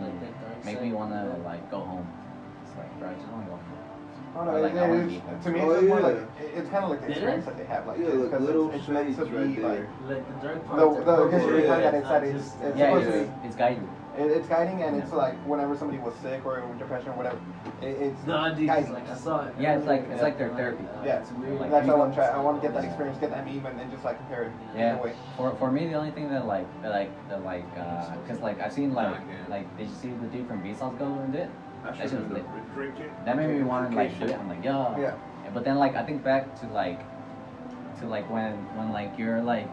wanna like go home. It's like, bro, I just wanna go home. Oh no, Like, I wanna be to me it's more like it's kind of like the experience that they have, like like little it's meant to be right there. like Like the drug the history yeah, behind that it's inside not is just- it's Yeah, supposed to be. it's guiding. It's guiding, and it's like whenever somebody was sick or with depression or whatever, it's No, dude, guiding. like I saw it. Yeah, it's like their therapy. Yeah, It's weird. Like, that's you what I go- want to try. I want to get that experience, get that meme, and then just like compare it in Yeah. a way. For me, the only thing that cause like I've seen like did you see the dude from Vsauce go and do it? That shit was lit. That made me want to like do it. I'm like, yo. Yeah. But then like I think back to like when like you're like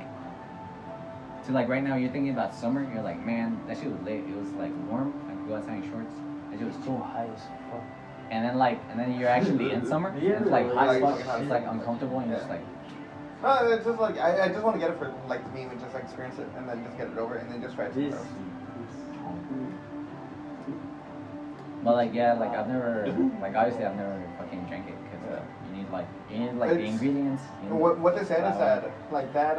to like right now you're thinking about summer. You're like, man, that shit was lit. It was like warm. I could go outside in shorts. That shit was So cool. high as fuck. And then you're actually in summer. And it's like hot as fuck. It's like uncomfortable and you're just like. No, it's just like I just want to get it for like the meme and just like experience it, and then just get it over, and then just try it somewhere else. But like yeah, like I've never like obviously I've never fucking drank it because you need like the It's- ingredients. You know? What they said is that like that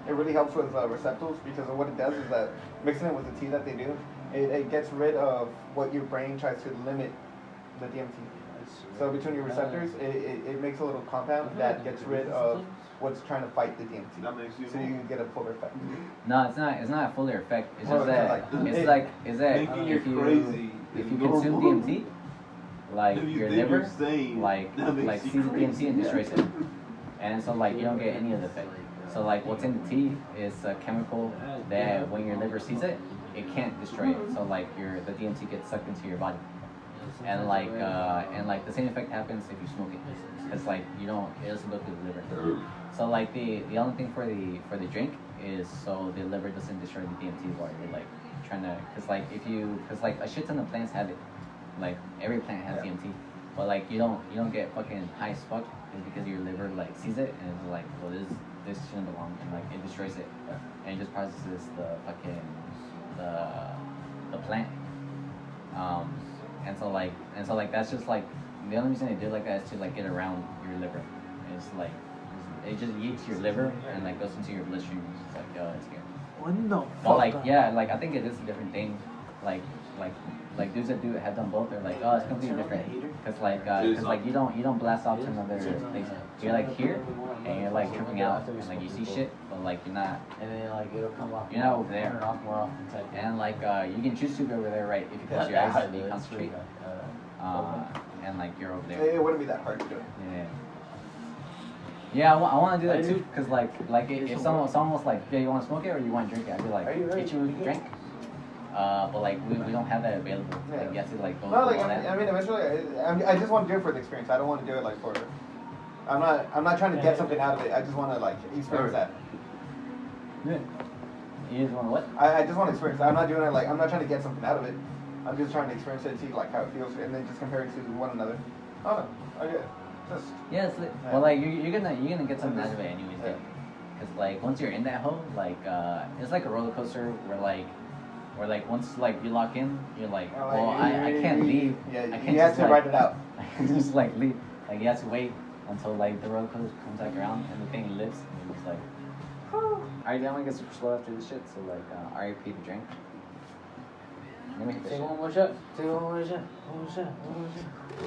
it really helps with receptors, because what it does is that mixing it with the tea that they do, it gets rid of what your brain tries to limit the DMT. So between your receptors, it makes a little compound that gets rid of what's trying to fight the DMT. That makes you So you get a fuller effect. No, it's not a fuller effect. It's Well, just that it's that Thinking you're if you crazy if is you consume normal. DMT, like If you your think liver you're sane, like that makes like you sees the crazy. DMT and destroys it, and so like you don't get any of the effect. So like what's in the tea is a chemical that when your liver sees it, it can't destroy it. So like the DMT gets sucked into your body, and like the same effect happens if you smoke it, because like it doesn't go through the liver. So like the only thing for the drink is so the liver doesn't destroy the DMT while you're like trying to, because like a shit ton of plants have it, like every plant has DMT, but like you don't get fucking high as fuck is because your liver like sees it and it's like, well, this shouldn't belong, and like it destroys it, and it just processes the fucking the plant, and so like that's just like the only reason they do it like that is to like get around your liver. It's like it just eats your liver and like goes into your bloodstream. It's like, yo, it's here. What the But like, yeah, like I think it is a different thing. Like dudes that have done both. They're like, oh, it's completely different. Cause like you don't blast off to another place. You're like here and you're like tripping out and like you see shit, but like you're not. And then like it'll come off. You're not over there. Turn off more often. And like you can choose to be over there, right? If you close your eyes and you concentrate. And like you're over there. It wouldn't be that hard to do. Yeah. Yeah, I want to do that too, cause like if someone was like, yeah, you want to smoke it or you want to drink it, I'd be like, get you a drink. But like we don't have that available. Yeah. Like you have to like go. No, like all that. I mean, eventually, I just want to do it for the experience. I don't want to do it like for. I'm not trying to get something out of it. I just want to like experience that. Yeah. You just want to what? I just want to experience. I'm not doing it like I'm not trying to get something out of it. I'm just trying to experience it and see like how it feels, and then just compare it to one another. Oh no, okay, just. Yeah, it's lit. Well, like you're gonna get something out of it anyways. Yeah. Cause like once you're in that hole, like it's like a roller coaster where like once like you lock in, you're like, well, I can't leave. Yeah, I can't you have just, to like, write it out. I can just like leave. Like you have to wait until like the roller coaster comes back around and the thing lifts, and you're just like, alright, I'm gonna get super slow after this shit. So like, RIP the drink. Let me hit this Take shit. one more shot. Take one more shot. One more shot. One more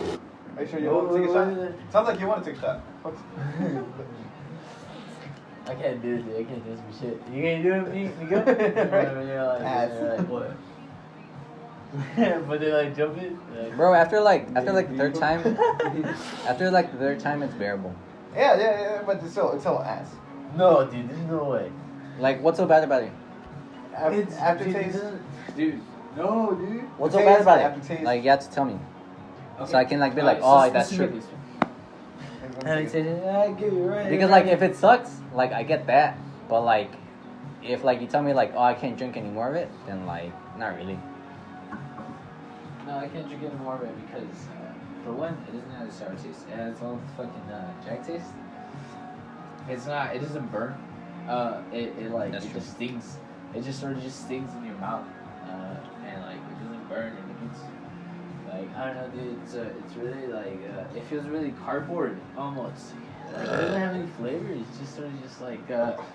shot. Are you sure you want to take a shot? Sounds like you want to take a shot. I can't do it, dude. I can't do some shit. You can't do it, me go? When you're like, what? But they like jumping. Like, Bro, after the third time, it's bearable. Yeah, but it's still ass. no, dude, there's no way. Like, what's so bad about it? Aftertaste. Dude, no, dude. What's so bad about it? Aftertaste. Like, you have to tell me, Okay. so I can like be like, Alright, oh, that's listen to true. this. And he said, I give you right. Because like, if it sucks, like I get that, but like, if like you tell me like, oh, I can't drink any more of it, then like, not really. No, I can't drink any more of it because, for one, it doesn't have a sour taste. It has all the fucking Jack taste. It's not. It doesn't burn. That's it true. just stings. It just sort of just stings in your mouth, and like it doesn't burn. And it's like I don't know, dude. It's really like it feels really cardboard almost. Like, it doesn't have any flavor. It's just sort of just like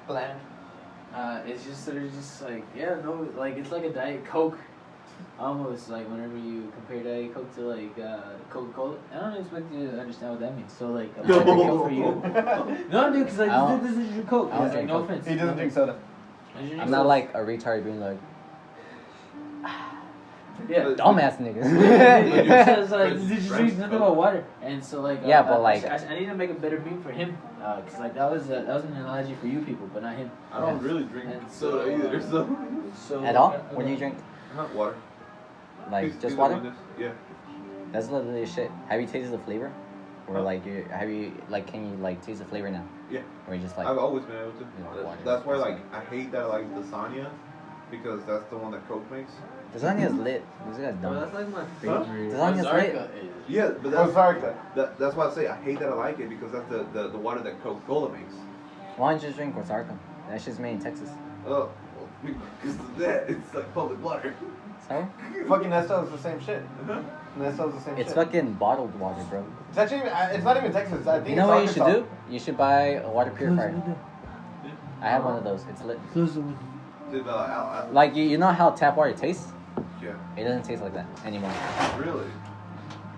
Bland. it's just sort of just like like it's like a Diet Coke. Almost like whenever you compare Diet Coke to like Coca-Cola, I don't expect you to understand what that means. So like, a Diet Coke for you. No, dude, because like this is your Coke. I don't Like, drink no Coke. offense. He doesn't drink soda. I'm not like a retard being like, Yeah. dumbass niggas. Because like, did you drink nothing but water? And so like, Yeah, but, like- I need to make a better meme for him, because like that was an analogy for you people, but not him. I don't really drink And soda either, so. So At all? What do you drink? Not water. Like Either just one water? is- Yeah. That's literally shit. Have you tasted the flavor? Or Huh? like can you like taste the flavor now? Yeah. Or you just like I've always been able to. Yeah, water. That's why, like, I hate that I like lasagna, because that's the one that Coke makes. lasagna is lit. This guy's Bro, dumb. that's like my Huh? favorite. Lasagna's lit. Ozarka is. Yeah, but Oh, that's sorry. that's why I say I hate that I like it, because that's the water that Coca-Cola makes. Why don't you just drink Ozarka? That shit's made in Texas. Oh, well, because of that, it's like public water. Sorry? Fucking Nesto is the same shit. Uh-huh. Nesto is the same It's shit. fucking bottled water, bro. It's actually, it's not even Texas. I think You know it's what you should Arkansas. do? You should buy a water purifier. I have one of those. It's lit. Did, Like you know how tap water tastes? yeah, It doesn't taste like that anymore. really?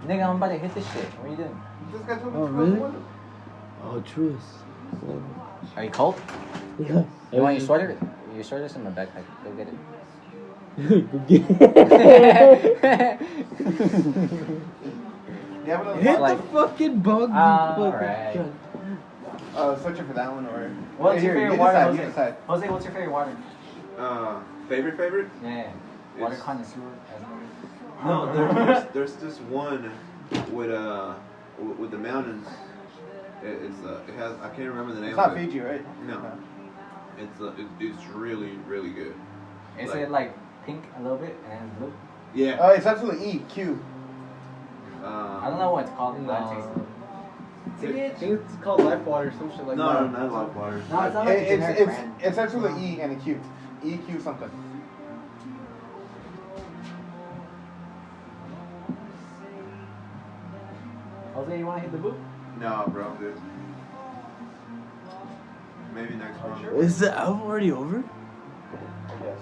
Nigga, I'm about to hit this shit. What are you doing? This guy told me Oh, to close the really? window. Oh, truth. Are you cold? Yeah. You want your sweater? Your sweater's in my backpack. Go get it. You have another Hit one? Like- the fucking bug. Alright. Searching for that one or. What's your Here, favorite you water, decide, Jose? you decide. Jose, what's your favorite water? Favorite? Yeah. Water It's- connoisseur. as well. No, there's this one with the mountains. It has I can't remember the name. It's not of it. Fiji, right? No. It's really good. Is Like- it like pink a little bit and then blue? Yeah. It starts with an E, Q. I don't know what it's called. But I taste it. I think it's called life water or some shit like that. No, not life water. No, it's not like a generic brand. It starts with an E and a Q. EQ something. Jose, you want to hit the boot? No, bro, dude. Maybe next month. Is the album already over? Yes.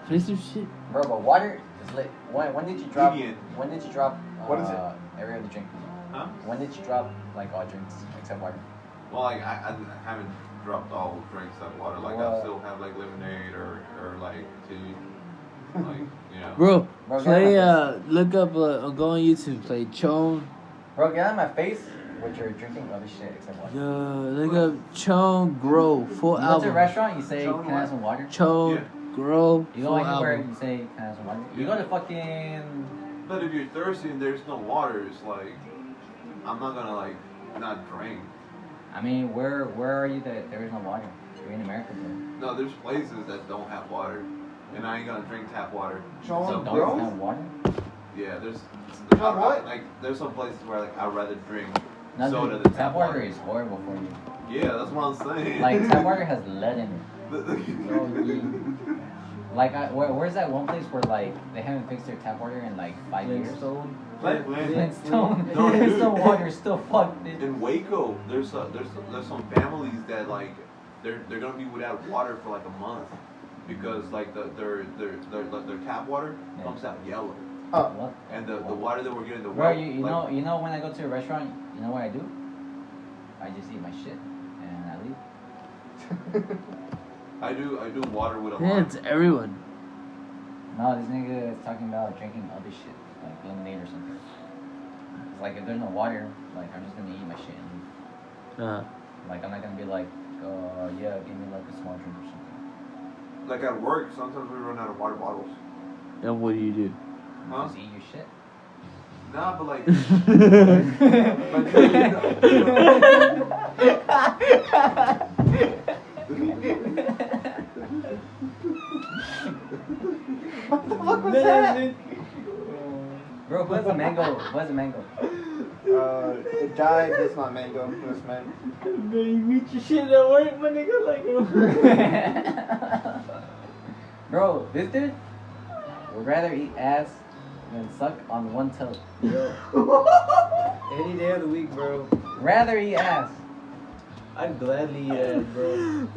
Play some shit. Bro, but water is lit. When did you drop? Evian. When did you drop? What is it? Every other drink. Huh? When did you drop like all drinks except water? Well, like I haven't dropped all drinks of water. Like I still have like lemonade or like tea. Like you know. Bro, Bro, play, get out look up, go on YouTube, play Chone. Bro, get out of my face with your drinking other shit except water. Look up Chone Grow, full You go to a album. restaurant, you say, Show 'em can I have what? some water? Chone Yeah. Grow, You full go anywhere, album. you say, can I have some water? You go to fucking... But if you're thirsty and there's no water, it's like I'm not gonna like not drink. I mean, where are you that there is no water? You're in America, bro. No, there's places that don't have water, and I ain't gonna drink tap water. Chone So, Grow? Don't have water? Yeah, there's Not what? like there's some places where like I'd rather drink No, soda dude, than tap water is horrible for you. Yeah, that's what I'm saying. Like, tap water has lead in it. Like, where's that one place where, like, they haven't fixed their tap water in, like, 5 years? Flintstone. Flintstone. No, dude. Flintstone water is still fucked, bitch. In Waco, there's some families that like they're gonna be without water for like a month because like their tap water Yeah. comes out yellow, What? and the water that we're getting the Bro, well, you like, know when I go to a restaurant, you know what I do? I just eat my shit and I leave. I do water with a Yeah, lime. it's everyone. No, this nigga is talking about drinking other shit, like lemonade or something. It's like if there's no water, like I'm just gonna eat my shit and leave. Like I'm not gonna be like, yeah, give me like a small drink or something. Like at work, sometimes we run out of water bottles. And what do you do? Huh? Just eat your shit. Nah, but like, What the fuck was that? Bro, who has a mango? Who has a mango? It died. It's not mango. It's man. You eat your shit at work, my nigga, like. Bro, this dude would rather eat ass than suck on one toe. Any day of the week, bro. Rather eat ass. I'd gladly eat ass, bro.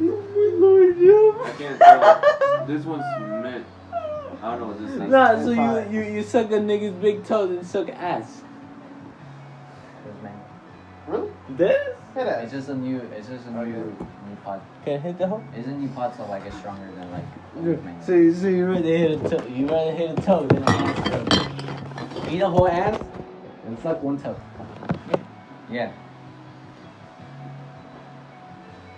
I can't tell. This one's mint. I don't know what this is. Nah, so you suck a nigga's big toes and suck ass. This mango. Really? This? Hit It's it. just a new new pod. Can I hit the hoe? It's a new pod, so like it's stronger than like old mango. So you rather hit a toe? You rather hit a toe than an ass? Eat a whole ass and suck one toe. Yeah.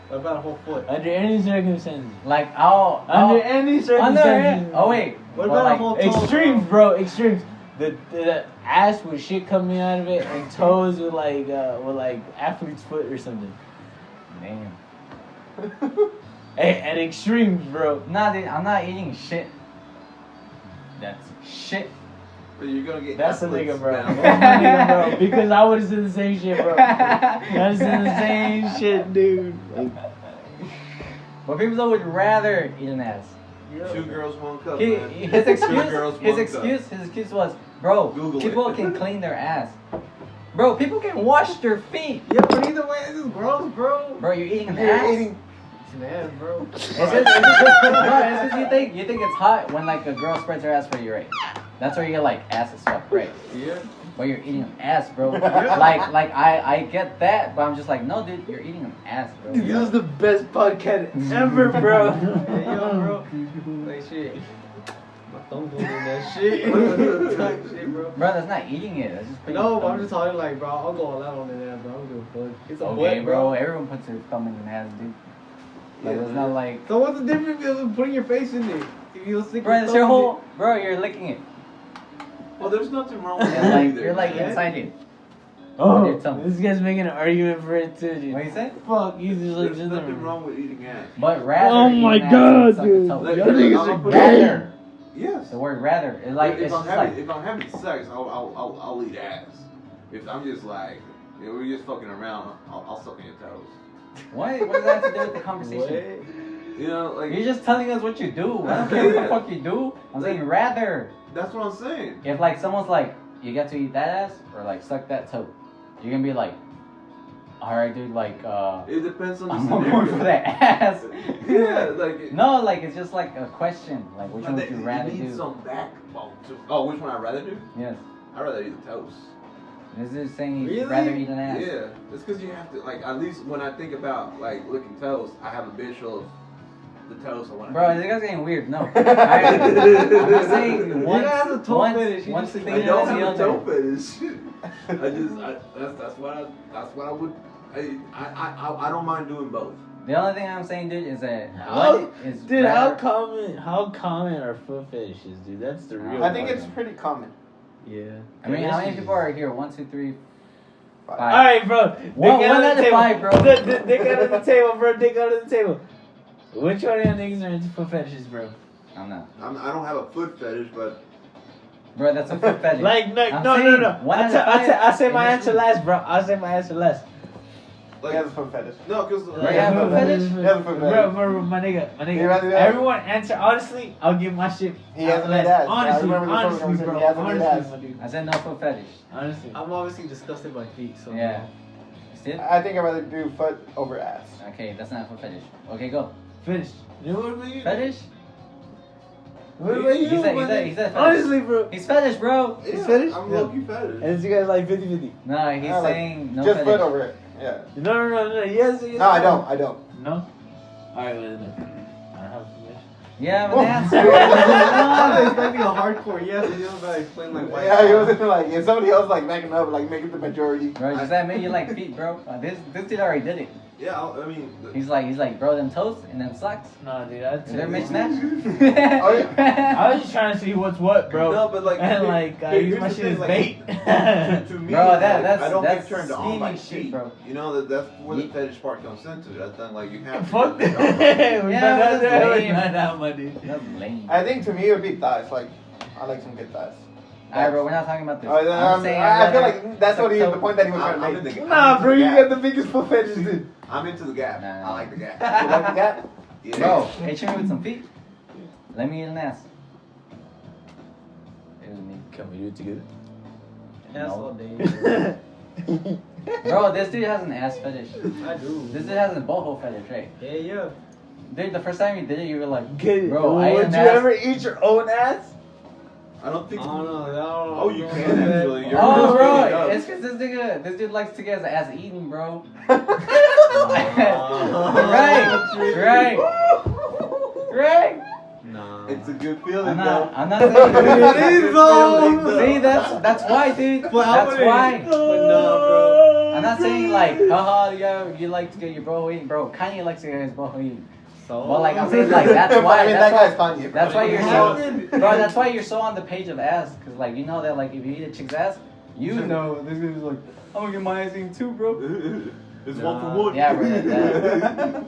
What about a whole foot? Under any circumstances. Like under Under any circumstances. Oh wait. What But, about like, a whole toe? Extremes, bro. Extremes. The ass with shit coming out of it, and toes with like athlete's foot or something. Damn. Hey, at extremes, bro. Nah, dude, I'm not eating shit. That's shit. but you're gonna get. That's a athletes nigga, bro. now. That's a nigga, bro. Because I would have said the same shit, bro. That's the same shit, dude. Like, But people would rather eat an ass. Two girls, one cup. His man. excuse, Two girls, his one cup. excuse was, bro, Google people it. can clean their ass. Bro, people can wash their feet. Yeah, but either way, this is gross, bro. Bro, you're eating an You're ass. eating. It's an ass, bro. It's just, no, it's just you think it's hot when like a girl spreads her ass for you, right? That's where you get like ass as fuck, right? Yeah. But you're eating an ass, bro. Like I get that, but I'm just like, no, dude, you're eating an ass, bro. this is the best podcast ever, bro. Hey, yo, bro. Like shit. Don't go in that shit. Type shit, bro. Bro, that's not eating it. That's just putting No, your but I'm thumb. just talking like, bro, I'll go all out on the ass, bro. I don't give a fuck. It's a Okay, butt, bro. Everyone puts their thumb in the ass, dude. Like, it's not like. So what's the difference of putting your face in it? If you stick Bro, your it's thumb your in whole. Bro, you're licking it. Well, there's nothing wrong with You're that like, either. you're like man. inside it. Oh, With your tongue. this guy's making an argument for it too, dude. What you say? Fuck, he's just like There's nothing wrong with eating ass. But rather. Oh eat my an ass God, than suck a dude. toe. Like, Y'all niggas I'm are gonna put Rather. Yes. The word rather. It's like, if it's I'm just having, like. if I'm having sex, I'll eat ass. If I'm just like, we're just fucking around, I'll suck on your toes. What does that have to do with the conversation? What? You know, like You're just telling us what you do. I don't care what the fuck you do. I'm saying rather. that's what I'm saying. If like someone's like, you get to eat that ass or like suck that toe, you're gonna be like, alright, dude, like It depends on the I'm scenario. going for that ass. Yeah, like No, like it's just like a question. Like which one would you you rather need do? some backbone too. Oh, which one I'd rather do? Yes. I'd rather eat the toast. This is saying you'd Really? rather eat an ass. Yeah, it's because you have to like at least when I think about like licking toes, I have a visual of the toes. I want. Bro, this guy's getting weird. No. I'm just saying You once, guys have a toe fetish, you once just thing I is don't the have a other. toe fetish. That's what I would. I don't mind doing both. The only thing I'm saying, dude, is that How- what is Dude, rather- how common are foot fetishes, dude? That's the real. I think it's question. pretty common. Yeah. I mean, how many people are here? 1, 2, 3, 5. Alright, bro. One Dick out out of the table. 5, bro. Dick out of the table, bro. Dick out of the table. Which one of y'all niggas are into foot fetishes, bro? I'm not. I don't have a foot fetish, but Bro, that's a foot fetish. Like, no. I'm saying one out of five I'll say my in answer this- last, bro. I'll say my answer last. He has a foot fetish. no, because Bro, you have a foot fetish? He has a foot fetish. Bro, my nigga. You rather do that? Everyone answer honestly. I'll give my shit. He hasn't made last. ass. I Honestly, remember the first honestly, one bro. he hasn't made Honestly, ass. my dude. I said no foot fetish. Honestly. I'm obviously disgusted by feet, so. Yeah. You see it? I think I'd rather do foot over ass. Okay, that's not a foot fetish. Okay, go. Finished. You know what about you? Fetish? What about you? He said my fetish. Honestly, bro. He's fetish, bro. He's fetish? I'm Yeah. low-key fetish. And you guys like 50-50. No, he's I like- saying no Just fetish. foot over it. Yeah. No. Yes. No, I don't. I don't. No? Alright, well, then. I don't have permission. Yeah, but answer. I was expecting a hardcore yes, and you don't gotta explain like why. Yeah, he wasn't like if somebody else like backing up, like make it the majority. Bro, just admit you like feet, bro. This dude already did it. Yeah, I mean, He's like, bro, them toes and them socks. No, dude, I'd Is there a say. mismatch? Oh, yeah. I was just trying to see what's what, bro. No, but like, And like, I here's use my the shit thing, as like, bait. to me, Bro, like, that's- I don't that's get turned on by scheming shit, feet, bro. You know that's where the fetish part comes into. That's then like you have. Fuck to that. get We Yeah, found out that's that. We lame. found out, my dude. That's lame. I think to me it would be thighs. Like I like some good thighs. Alright, bro, we're not talking about this. Oh, I'm saying I feel rather like that's what he, suck the point that he was I'm trying in to the, make. Nah, I'm bro, into you the got gap. the biggest foot fetish, dude. I'm into the gap. Nah. I like the gap. You like the gap? Yeah. Bro, hit me with some feet. Let me eat an ass. It was me. Can we do it together? Ass No. all day. Bro, this dude has an ass fetish. I do. This dude has a boho fetish, right? Yeah. Dude, the first time you did it, you were like, Get it. bro, I ate Would an you ass. ever eat your own ass? I don't I think. don't know. Oh, you can actually. You're Oh, really bro, up. it's because this dude likes to get his ass eaten, bro. Right. Nah. It's a good feeling, I'm though. not saying It is though. See, that's why, dude. But how That's would it- why. But nah, bro. I'm not saying like, haha, yo, you like to get your bro eaten, bro. Kanye likes to get his bro eaten. So. But like, I'm saying like, that's why. I mean, that's that why, guy's Kanye. that's why you're How so, did- bro. That's why you're so on the page of ass, cause like you know that like if you eat a chick's ass, you know this guy's like, I'm gonna get my ass eaten too, bro. It's Nah. 1 for 1. Yeah, bro. That,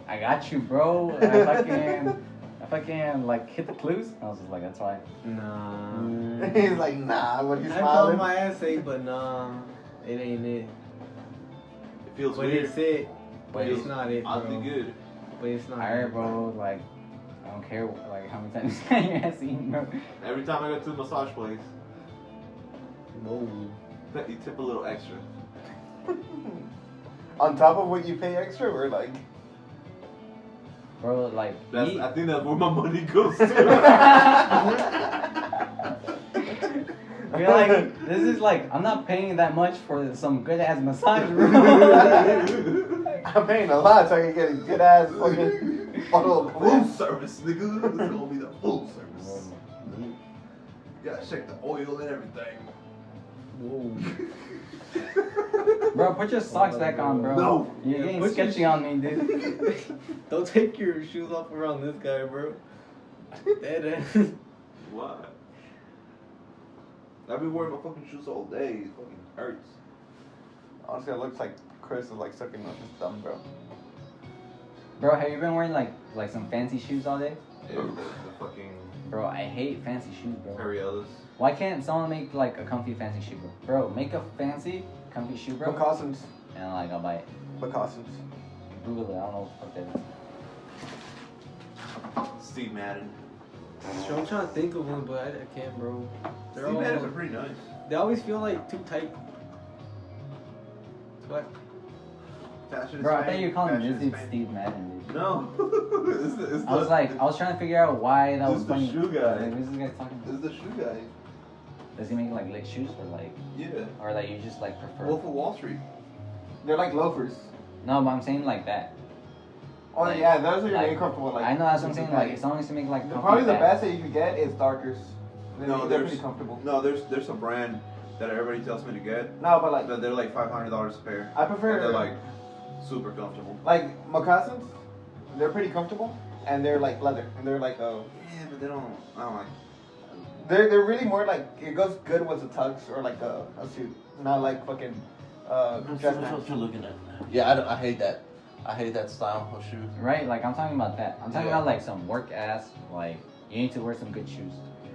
I got you, bro. I fucking like hit the clues. I was just like, that's why. Nah. He's like, nah, but he's I call smiling. my ass ache, but nah, it ain't it. It feels But weird. it's it. But Feels it's not it, Oddly bro. good. But it's not. Alright, it, bro. Like, I don't care like how many times you got your ass eaten, bro. Every time I go to the massage place, Whoa. you tip a little extra. On top of what you pay extra, or like. Bro, like, I think that's where my money goes to. you're like, this is like, I'm not paying that much for some good ass massage, bro. I'm paying a lot so I can get a good ass fucking bottle of Full food. service, nigga. It's gonna be the full service. You gotta check the oil and everything. Whoa. Bro, put your socks back on, bro. No. You're getting Put your sketchy on me, dude. Don't take your shoes off around this guy, bro. Dead ass. What? I've been wearing my fucking shoes all day. It fucking hurts. Honestly, it looks like Chris is like sucking on his thumb, bro. Bro, have you been wearing like some fancy shoes all day? Ew, the fucking Bro, I hate fancy shoes, bro. Ariellas. Why can't someone make like a comfy fancy shoe, bro? Bro, make a fancy comfy shoe, bro. Moccasins. And like I'll buy it. Moccasins. Google it. I don't know what the fuck that is. Steve Madden. So I'm trying to think of one, but I can't, bro. They're Steve all, Maddens are pretty nice. they always feel like too tight. What? Fashion is Bro, I Spain. thought you were calling Fashion this is dude Spain. Steve Madden, dude. No. It's I was like, I was trying to figure out why that This was is the funny. shoe guy. Like, who's this guy talking This about? is the shoe guy. Does he make like lit shoes or like, Yeah. or like you just like prefer? Wolf of Wall Street. They're like loafers. No, but I'm saying like that. Oh Like- yeah, those are like- really comfortable. Like I know that's what I'm saying. Like, if someone needs to make like comfy probably the pants- best that you could get is Darkers. No, they're there's pretty comfortable. No, there's a brand that everybody tells me to get. No, but like That they're like $500 a pair. I prefer And they're like super comfortable. like moccasins. They're pretty comfortable and they're like leather and they're like Yeah, but they don't. I don't like. they're really more like it goes good with a tux or like a suit, not like fucking dress pants. you're looking at. Yeah, I hate that. I hate that style of shoe. Right, like I'm talking about that. I'm talking Yeah. about like some work ass. Like you need to wear some good shoes.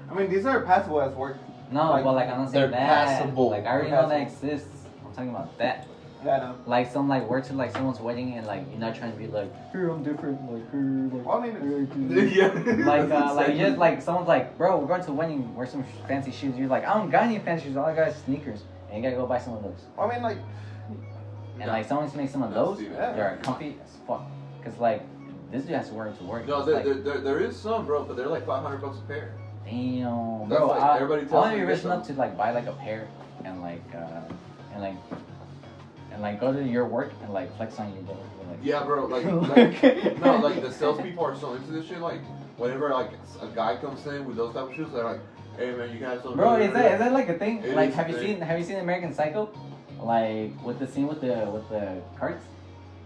I mean these are passable as work. No, Like, but like I'm not they're saying that. passable. Like I already They're know that exists. I'm talking about that. Yeah, I know. Like some like work to like someone's wedding and like you're not trying to be like, here I'm different, like here, like. Well, I mean, Yeah. Like just like someone's like, bro, we're going to a wedding, wear some fancy shoes. You're like, I don't got any fancy shoes. All I got is sneakers, and you gotta go buy some of those. I mean like And like someone needs to make some of No, those. Steven. They're comfy as fuck. Cause like this dude has to wear it to work. No, It's like, there is some, bro, but they're like $500 a pair. damn, That's bro. like everybody I tells want me to to be get rich enough them. to like buy like a pair and like go to your work and like flex on you, bro. Like, Yeah, bro. Like the salespeople are so into this shit. Like whenever like a guy comes in with those type of shoes, they're like, "Hey man, you guys don't." Bro, is that like a thing? It Like, is have a you thing. seen American Psycho? Like with the scene with the carts.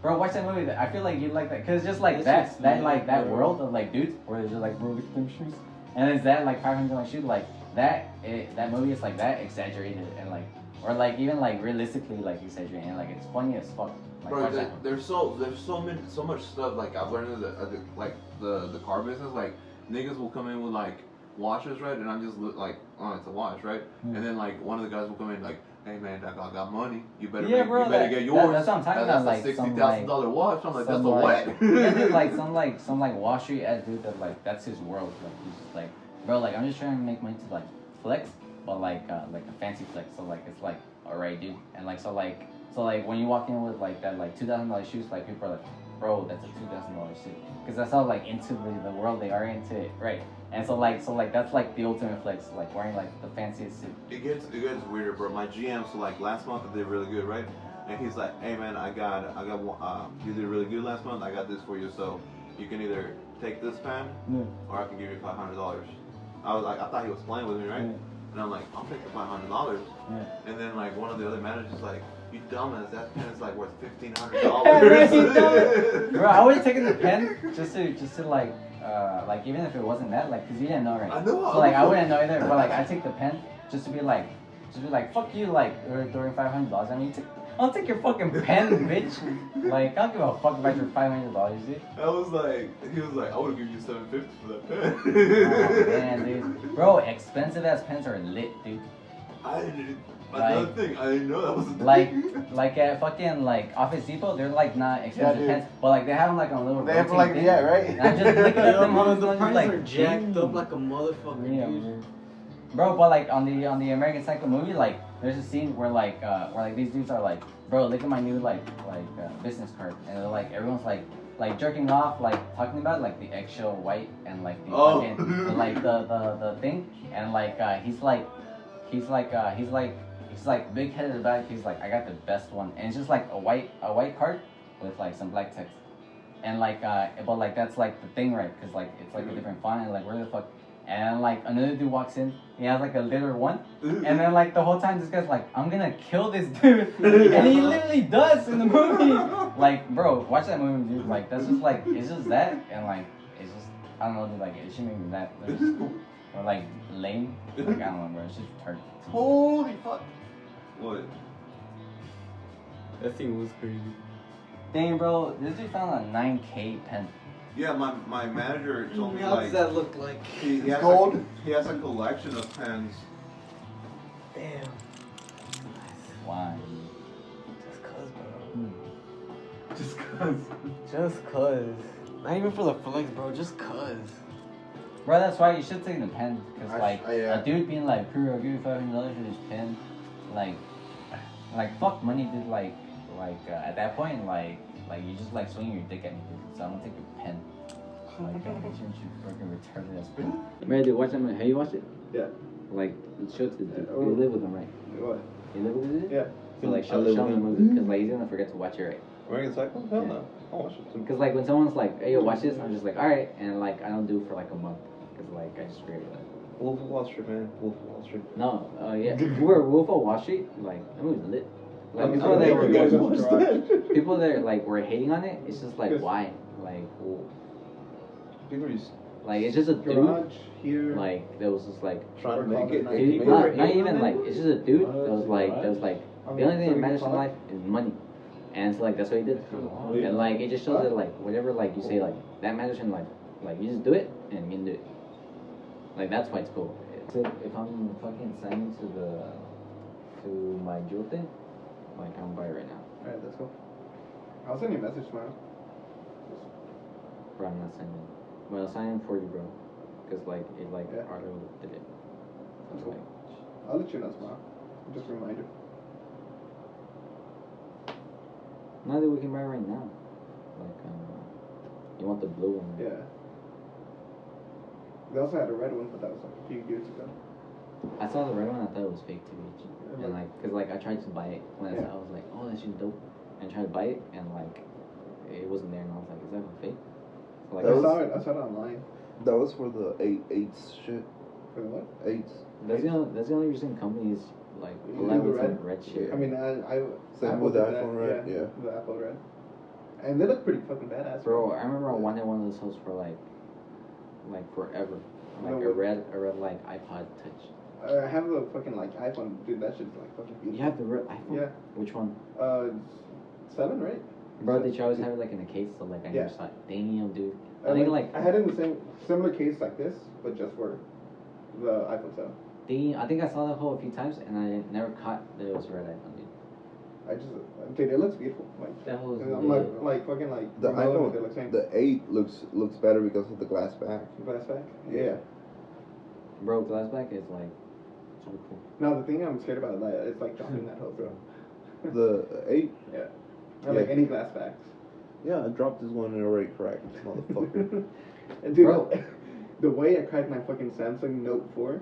Bro, watch that movie. I feel like you like that, cause it's just like That's that bro. world of like dudes where they're just like, bro, look at them shoes, and it's that like $500 shoe like that. That movie is like that exaggerated and like, or like even like realistically like exaggerated and like it's funny as fuck. Like, Bro, watch that one. there's so much stuff. Like I've learned in the car business. Like niggas will come in with like watches, right? And I'm just like, oh, it's a watch, right? Hmm. And then like one of the guys will come in like, hey man, I got money. You better Yeah, make, bro, you better that- get that- yours. that's what I'm talking That's about, like, a some, $60,000 watch. I'm like, that's some, a like, what? yeah, dude, like some Wall Street ass dude that like that's his world. Like he's just like, bro, like I'm just trying to make money to like flex, but like a fancy flex. So like it's like, alright, dude, and like so like when you walk in with like that like $2,000 shoes, like people are like, bro, that's a $2,000 suit, because that's how like into the world they are into it, right? And so like that's like the ultimate flex, like wearing like the fanciest suit. It gets weirder, bro. My GM, so like last month I did really good, right? And he's like, hey man, I got you did really good last month. I got this for you, so you can either take this pen or I can give you $500. I was like, I thought he was playing with me, right? And I'm like, I'll take the $500. Yeah. And then like one of the other managers like, you dumbass, that pen is like worth $1,500. Bro, I would have taken the pen just to like even if it wasn't that, like, cause you didn't know, right? I know. So like I wouldn't know either, but like I take the pen just to be like, fuck you, like during $500. I mean, I'll take your fucking pen, bitch. Like I don't give a fuck about your $500, dude. I was like, he was like, I would give you $750 for that pen. Oh man, dude. Bro, expensive ass pens are lit, dude. Another thing, I didn't know that was a thing. Like at fucking like Office Depot, they're like not expensive dude. pens, but like they have them like on a little. They have rotating like thing. yeah, right? And I'm just looking at them, Bro, I'm the just prices like, are jacked up damn. like a motherfucker, Yeah, dude. bro, but like on the American Psycho movie, like there's a scene where like these dudes are like, bro, look at my new business card, and they're like everyone's like jerking off, like talking about like the eggshell white and like the fucking like the thing, and like he's big headed about it. He's like, I got the best one, and it's just like a white card with like some black text, and like but like that's like the thing, right? Because like it's like a different font, and like where the fuck And like another dude walks in, he has like a litter one, and then like the whole time this guy's like, I'm gonna kill this dude, and he literally does in the movie. Like, bro, watch that movie, dude. Like, that's just like, it's just that, and like, it's just, I don't know, dude. Like, it shouldn't even be that, or like lame. Like, I don't know, bro. It's just retarded. Holy fuck! What? That thing was crazy. Dang, bro, this dude found a 9K pen. Yeah, my manager told me How like does that look like? he has gold. he has a collection of pens. Damn. Why? Just cause, bro. Just cause. Just cause. Not even for the flex, bro. Just cause. Bro, that's why you should take the pen, cause like yeah. a dude being like, "I'll give you $500 for this pen," like fuck money, dude. Like at that point, like you just like swinging your dick at me, dude. So I'm gonna take your pen. Like, you fucking retarded ass pen. Man, dude, watch that movie. Have you watched it? Yeah. Like, show it to the dude. You live with him, right? What? You live with the dude? Yeah. So like, I show live the with him. movie, cause like he's gonna forget to watch it, right? American Psycho? Hell no. I'll watch it too. Cause like when someone's like, "Hey, yo, watch this," I'm just like, "All right," and like I don't do it for like a month, cause like I just forget it. Wolf of Wall Street, man. Wolf of Wall Street. No, yeah, we're Wolf of Wall Street. Like that movie's lit. Like I people think that you guys were watched that. people that like were hating on it. It's just like Yes. why? Like, well, People are just like it's just a dude. Garage here. Like that was just like trying to make it. dude, not even like it's just a dude that was like the only thing that matters in life is money, and so like that's what he did. And like it just shows that like whatever like you say like that matters in life. Like you just do it and you can do it. Like that's why it's cool. So if I'm fucking signing to my jewel thing, like I'm buy it right now. Alright, let's go. I'll send you a message tomorrow. Bro, I'm not signing. Well, I'll sign in for you, bro. Cause like it like Yeah. Arlo did it. So it's Cool. like I'll let you know tomorrow. Just a reminder. now that we can buy it right now. Like you want the blue one? Right? Yeah. They also had a red one, but that was like a few years ago. I saw the red one. I thought it was fake too. Yeah, And like, cause like I tried to buy it when I was like, oh, that shit's dope, and tried to buy it, and like, it wasn't there, and I was like, is that fake? So, like, I saw it online. That was for the eights shit. For the what? Eights. that's the only reason companies like You collab do with the some red shit. I mean, I Same Apple with the did that, iPhone red, yeah. The Apple red. And they look pretty fucking badass. Bro, I remember I wanted one of those hoes for like forever, like No, a red like iPod Touch. I have a fucking like iPhone, dude. That shit's like fucking beautiful. You have the red iPhone? Yeah. Which one? 7, right? Bro, did you always have it like in a case? So like I Yeah. never saw it. Damn, dude. I think like I had it in the similar case like this, but just for the iPhone 7. I think I saw that hole a few times, and I never caught that it was a red iPhone, dude. I just, dude, it looks beautiful. Like, That was I'm like fucking like The remote, they iPhone, look same. the 8 looks better because of the glass back. Glass back. Yeah. Bro, glassback is like super cool. No, the thing I'm scared about is like dropping that hole, bro. The 8, Yeah. Or like Yeah. any glass backs. yeah, I dropped this one and it already cracked, motherfucker. And dude, Bro. the way I cracked my fucking Samsung Note 4,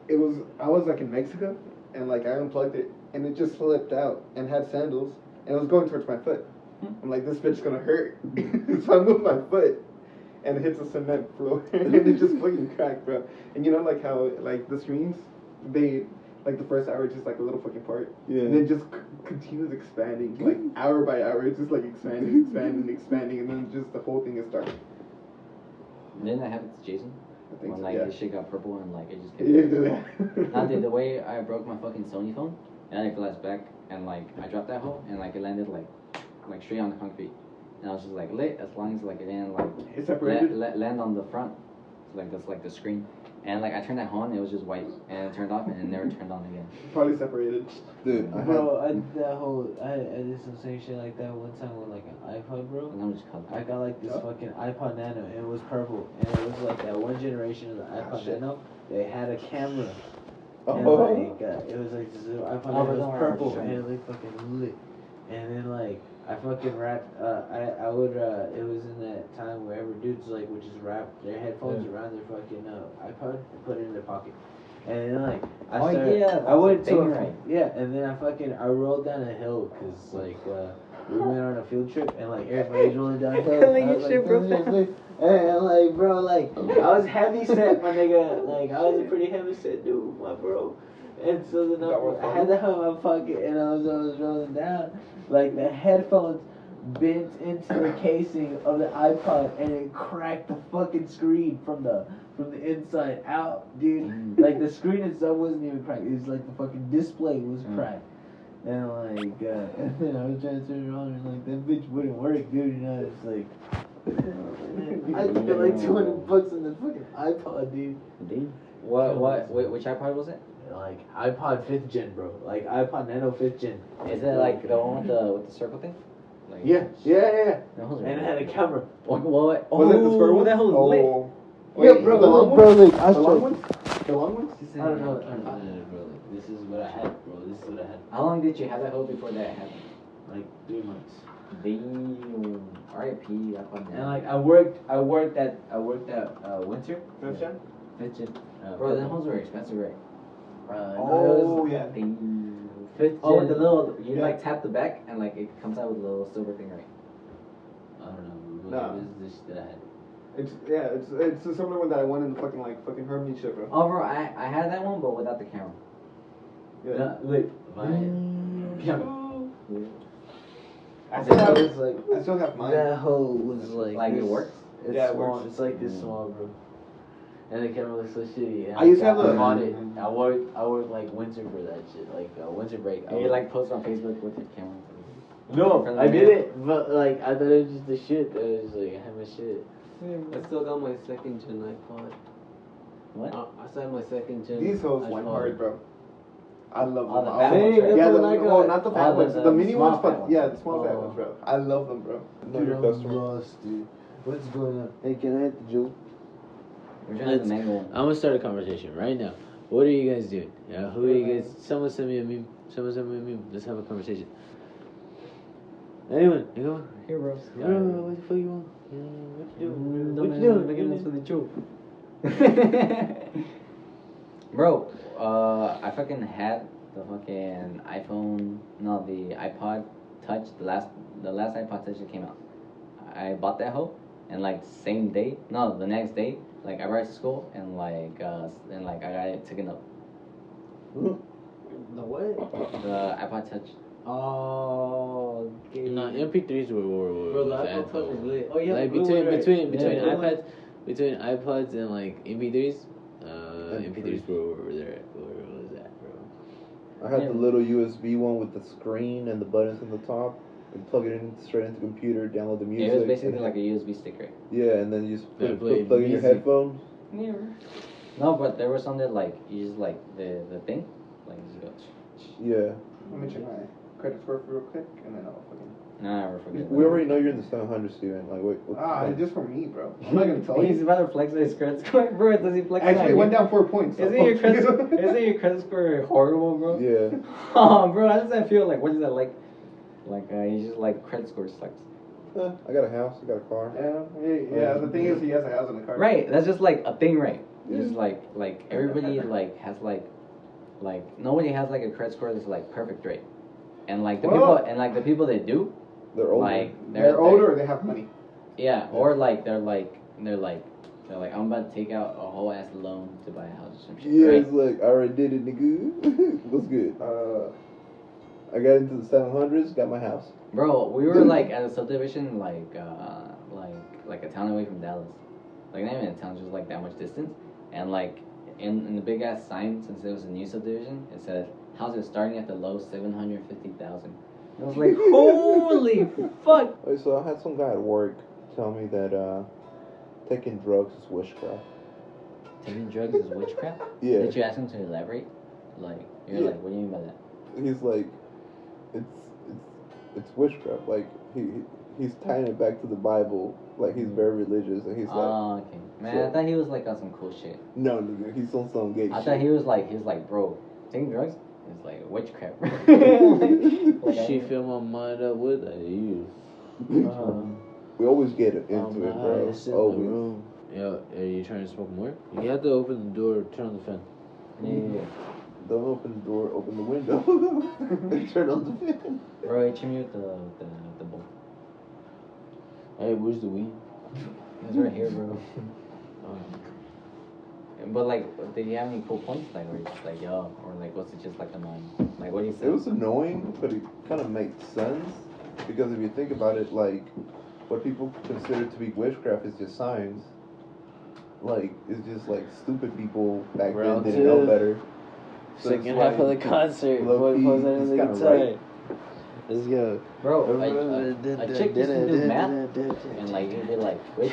I was like in Mexico, and like I unplugged it, and it just slipped out and had sandals, and it was going towards my foot. I'm like, this bitch gonna hurt. So I moved my foot, and it hits the cement floor, and it just fucking cracked, bro. And you know like how like the screens, they like the first hour is just like a little fucking part, Yeah. and then just continues expanding, like hour by hour, it's just like expanding, expanding, and then just the whole thing is dark. Didn't that happen to Jason? I think When so, like yeah. his shit got purple and like it just Yeah, kept dude. Nah, dude, the way I broke my fucking Sony phone, and I had glass back, and like I dropped that hole, and like it landed like straight on the concrete, and I was just like lit as long as like it didn't like It's separated. land on the front, so, like that's like the screen, and like I turned that on, it was just white, and it turned off, and it never turned on again. Probably separated. Dude, I Bro, I did some same shit like that one time with like an iPod, bro. And I'm just colored. I got like this Yeah. fucking iPod Nano, and it was purple, and it was like that one generation of the iPod shit. Nano. They had a camera, and Oh. like it was like this little iPod Oh, Nano but was don't worry, purple, I'll show and you. it looked fucking lit. And then like I fucking wrapped. I would. It was in that time wherever dudes like would just wrap their headphones around their fucking iPod and put it in their pocket. And then like Oh, started, yeah, I went that's to the a thing, right? yeah, and then I rolled down a hill because like we went on a field trip and like everybody's rolling downhill. And I was like, and like, bro, like I was heavy set, my nigga. Like I was a pretty heavy set dude, my bro. And so then I had that in my pocket, and I was rolling down. Like the headphones bent into the casing of the iPod, and it cracked the fucking screen from the inside out, dude. Like the screen itself wasn't even cracked. It was like the fucking display was cracked. And like, and then I was trying to turn it on, and like that bitch wouldn't work, dude. You know, it's like I spent like $200 on the fucking iPod, dude. Which iPod was it? Like iPod 5th gen, bro. Like iPod Nano 5th gen. Is it like the one with the circle thing? Like, Yeah. And And it had a camera. What? Was it the square one? That was lit. Wait, bro, the long one? bro, like, I The long started- one? The long one? I don't know, bro. Like, this is what I had, bro. This is what I had. How long did you have that hoe before that happened? Like 3 months. Damn. R.I.P. And like I worked at Winter. 5th gen? 5th gen. Bro, them hoes were expensive, right? Oh, yeah. 5th gen. Oh, the little you Yeah. like tap the back and like it comes out with a little silver thing, right? I don't know. Nah. This is the shit that I had. It's a similar one that I won in the fucking Harmony shit, bro. Oh, bro, I had that one, but without the camera. Yeah. No, look, mine. Camera. I still have, It's like I still have mine. that hole was like. Like, it this- works? It's Yeah, it small. works. It's like this small, bro. And the camera looks so shitty. And I used to have I the- bought it. I worked like winter for that shit, like winter break. And you like post on Facebook with your camera. No, I did it, but like I thought it was just the shit. That was just like I had my shit. I still got my 2nd gen iPod. What? I still have my 2nd gen. These hoes iPod. went hard, bro. I love Oh, them. the I fat love ones, them. right? Yeah, That's the, what I oh, got. not the fat Oh, ones. the The mini small ones, fat but ones. yeah, the small fat Oh. ones, bro. I love them, bro. Know your customer. lost, dude. What's going on? Hey, can I hit the juice? We're trying to mango one. I'm gonna start a conversation right now. What are you guys doing? Yeah, who are you guys? Someone send me a meme. Let's have a conversation. Anyone? Anyone? Here, bro. Bro, what the fuck you want? What you doing? What you doing? Bro, I fucking had the fucking iPhone, no, the iPod Touch, the last iPod Touch that came out. I bought that hoe, and like same day, no, the next day, like I brought it to school, and like I got it taken up. The what? The iPod Touch. Oh, okay. No, MP3s were Bro, the was iPod at, Touch was though. lit. Oh yeah, Like the blue between one, right? between Yeah, iPads, between iPods and like MP3s, MP3s were there. Where was that, bro? I had the little USB one with the screen and the buttons on the top. And plug it in straight into the computer, download the music. Yeah, it was basically and- like a USB stick, right? Yeah, and then you just Yeah, plug play in your music. headphones. No, but there was some that like you just like the thing, like you just go. Yeah. Let me check my credit score real quick, and then I'll fucking. Nah, never forget. We already know you're in the 700, Steven. Like, what's It's just for me, bro. I'm not gonna tell He's you. about to flex his credit score, bro. Does he flex? Actually, on it went you? down 4 points. So Isn't your fuck you. credit score horrible, bro? Yeah. Oh, bro, how does that feel? Like, what is that like? Like, you just like credit score sucks. I got a house, I got a car. Yeah. The thing is, he has a house in the car. Right, that's just like a thing, right? It's just like everybody like has like nobody has like a credit score that's like perfect, right? And like the people that do, They're older. like They're older or they have money. yeah, or like they're like I'm about to take out a whole ass loan to buy a house or some shit. Yeah, right? it's like, I already did it, nigga. What's good? I got into the 700s, got my house. Bro, we were like at a subdivision like a town away from Dallas. Like not even a town, just like that much distance. And like in the big ass sign, since it was a new subdivision, it said houses starting at the low 750,000. I was like, holy fuck! Okay, so I had some guy at work tell me that taking drugs is witchcraft. Taking drugs is witchcraft? Yeah. Did you ask him to elaborate? Like you're Yeah. like, what do you mean by that? He's like, it's witchcraft. Like he's tying it back to the Bible. Like he's very religious, and he's like, Oh, okay. Man, I thought he was like on some cool shit. no, nigga, he's on some gay I shit. thought he was like, bro, taking drugs is like witchcraft. like, She fill my mind up with you. We always get into it, bro. It's in the Always. room. Yo, are you trying to smoke more? You have to open the door, turn on the fan. Yeah. Don't open the door, open the window, and turn on the fan. Bro, hit me with the Hey, where's the weed? It's right here, bro. But like, did you have any cool points? Like, where you just like, yo, or like, was it just like annoying? Like, what do you say? It was annoying, but it kind of makes sense because if you think about it, like what people consider to be witchcraft is just science. Like it's just like stupid people back then didn't know better. So Second it's half of like, the concert. low-key, What was that in it's the kinda guitar? right. Let's go. Bro, a chick used to do math, and like you did like which,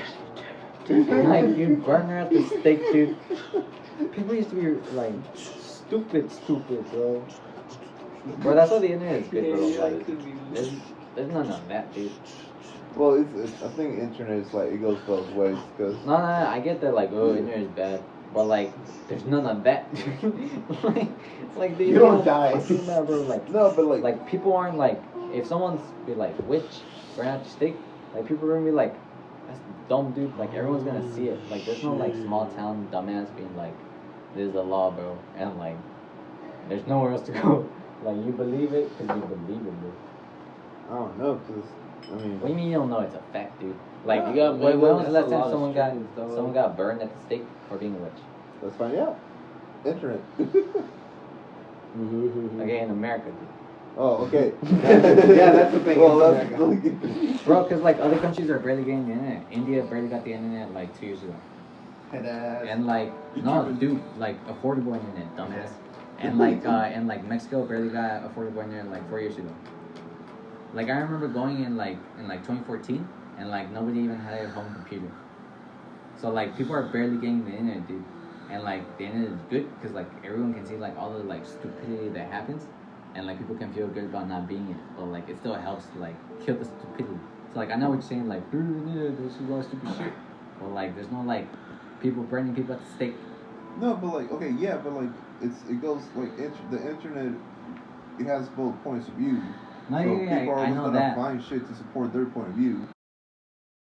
and like you burn her at the stake, dude. People used to be like stupid, bro. Bro, that's why the internet is good, bro. Like, there's none of that, dude. Well, it's I think internet is like it goes both ways because No, I get that, like, oh, internet is bad, but like, there's none of that. like the You don't die. That, bro. Like, no, but like people aren't like, if someone's be like witch, burn out the stake, like people are gonna be like, that's dumb, dude. Like everyone's gonna see it. Like there's no like small town dumbass being like, this is the law, bro, and like, there's nowhere else to go. Like you believe it because you believe it, bro. I don't know because I mean. What do you mean you don't know it's a fact, dude? Like Yeah, you got when was the last time strange, someone got burned at the stake for being a witch? Let's find out. Internet. Okay, in America, dude. Oh, okay. Yeah, that's the thing. Well, It's that's Bro, because like other countries are barely getting the internet. India barely got the internet like 2 years ago. And like no, dude, like affordable internet, dumbass. And like Mexico barely got affordable internet like 4 years ago. Like I remember going in like 2014, and like nobody even had a home computer. So like people are barely getting the internet, dude. And like the internet is good because like everyone can see like all the like stupidity that happens, and like people can feel good about not being it. But like it still helps to like kill the stupidity. So like I know what you're saying, like this is all stupid shit. But like there's no like people burning people at the stake. No, but like okay, yeah, but like it goes like the internet. It has both points of view. No, So yeah, people are I always know gonna that. find shit to support their point of view.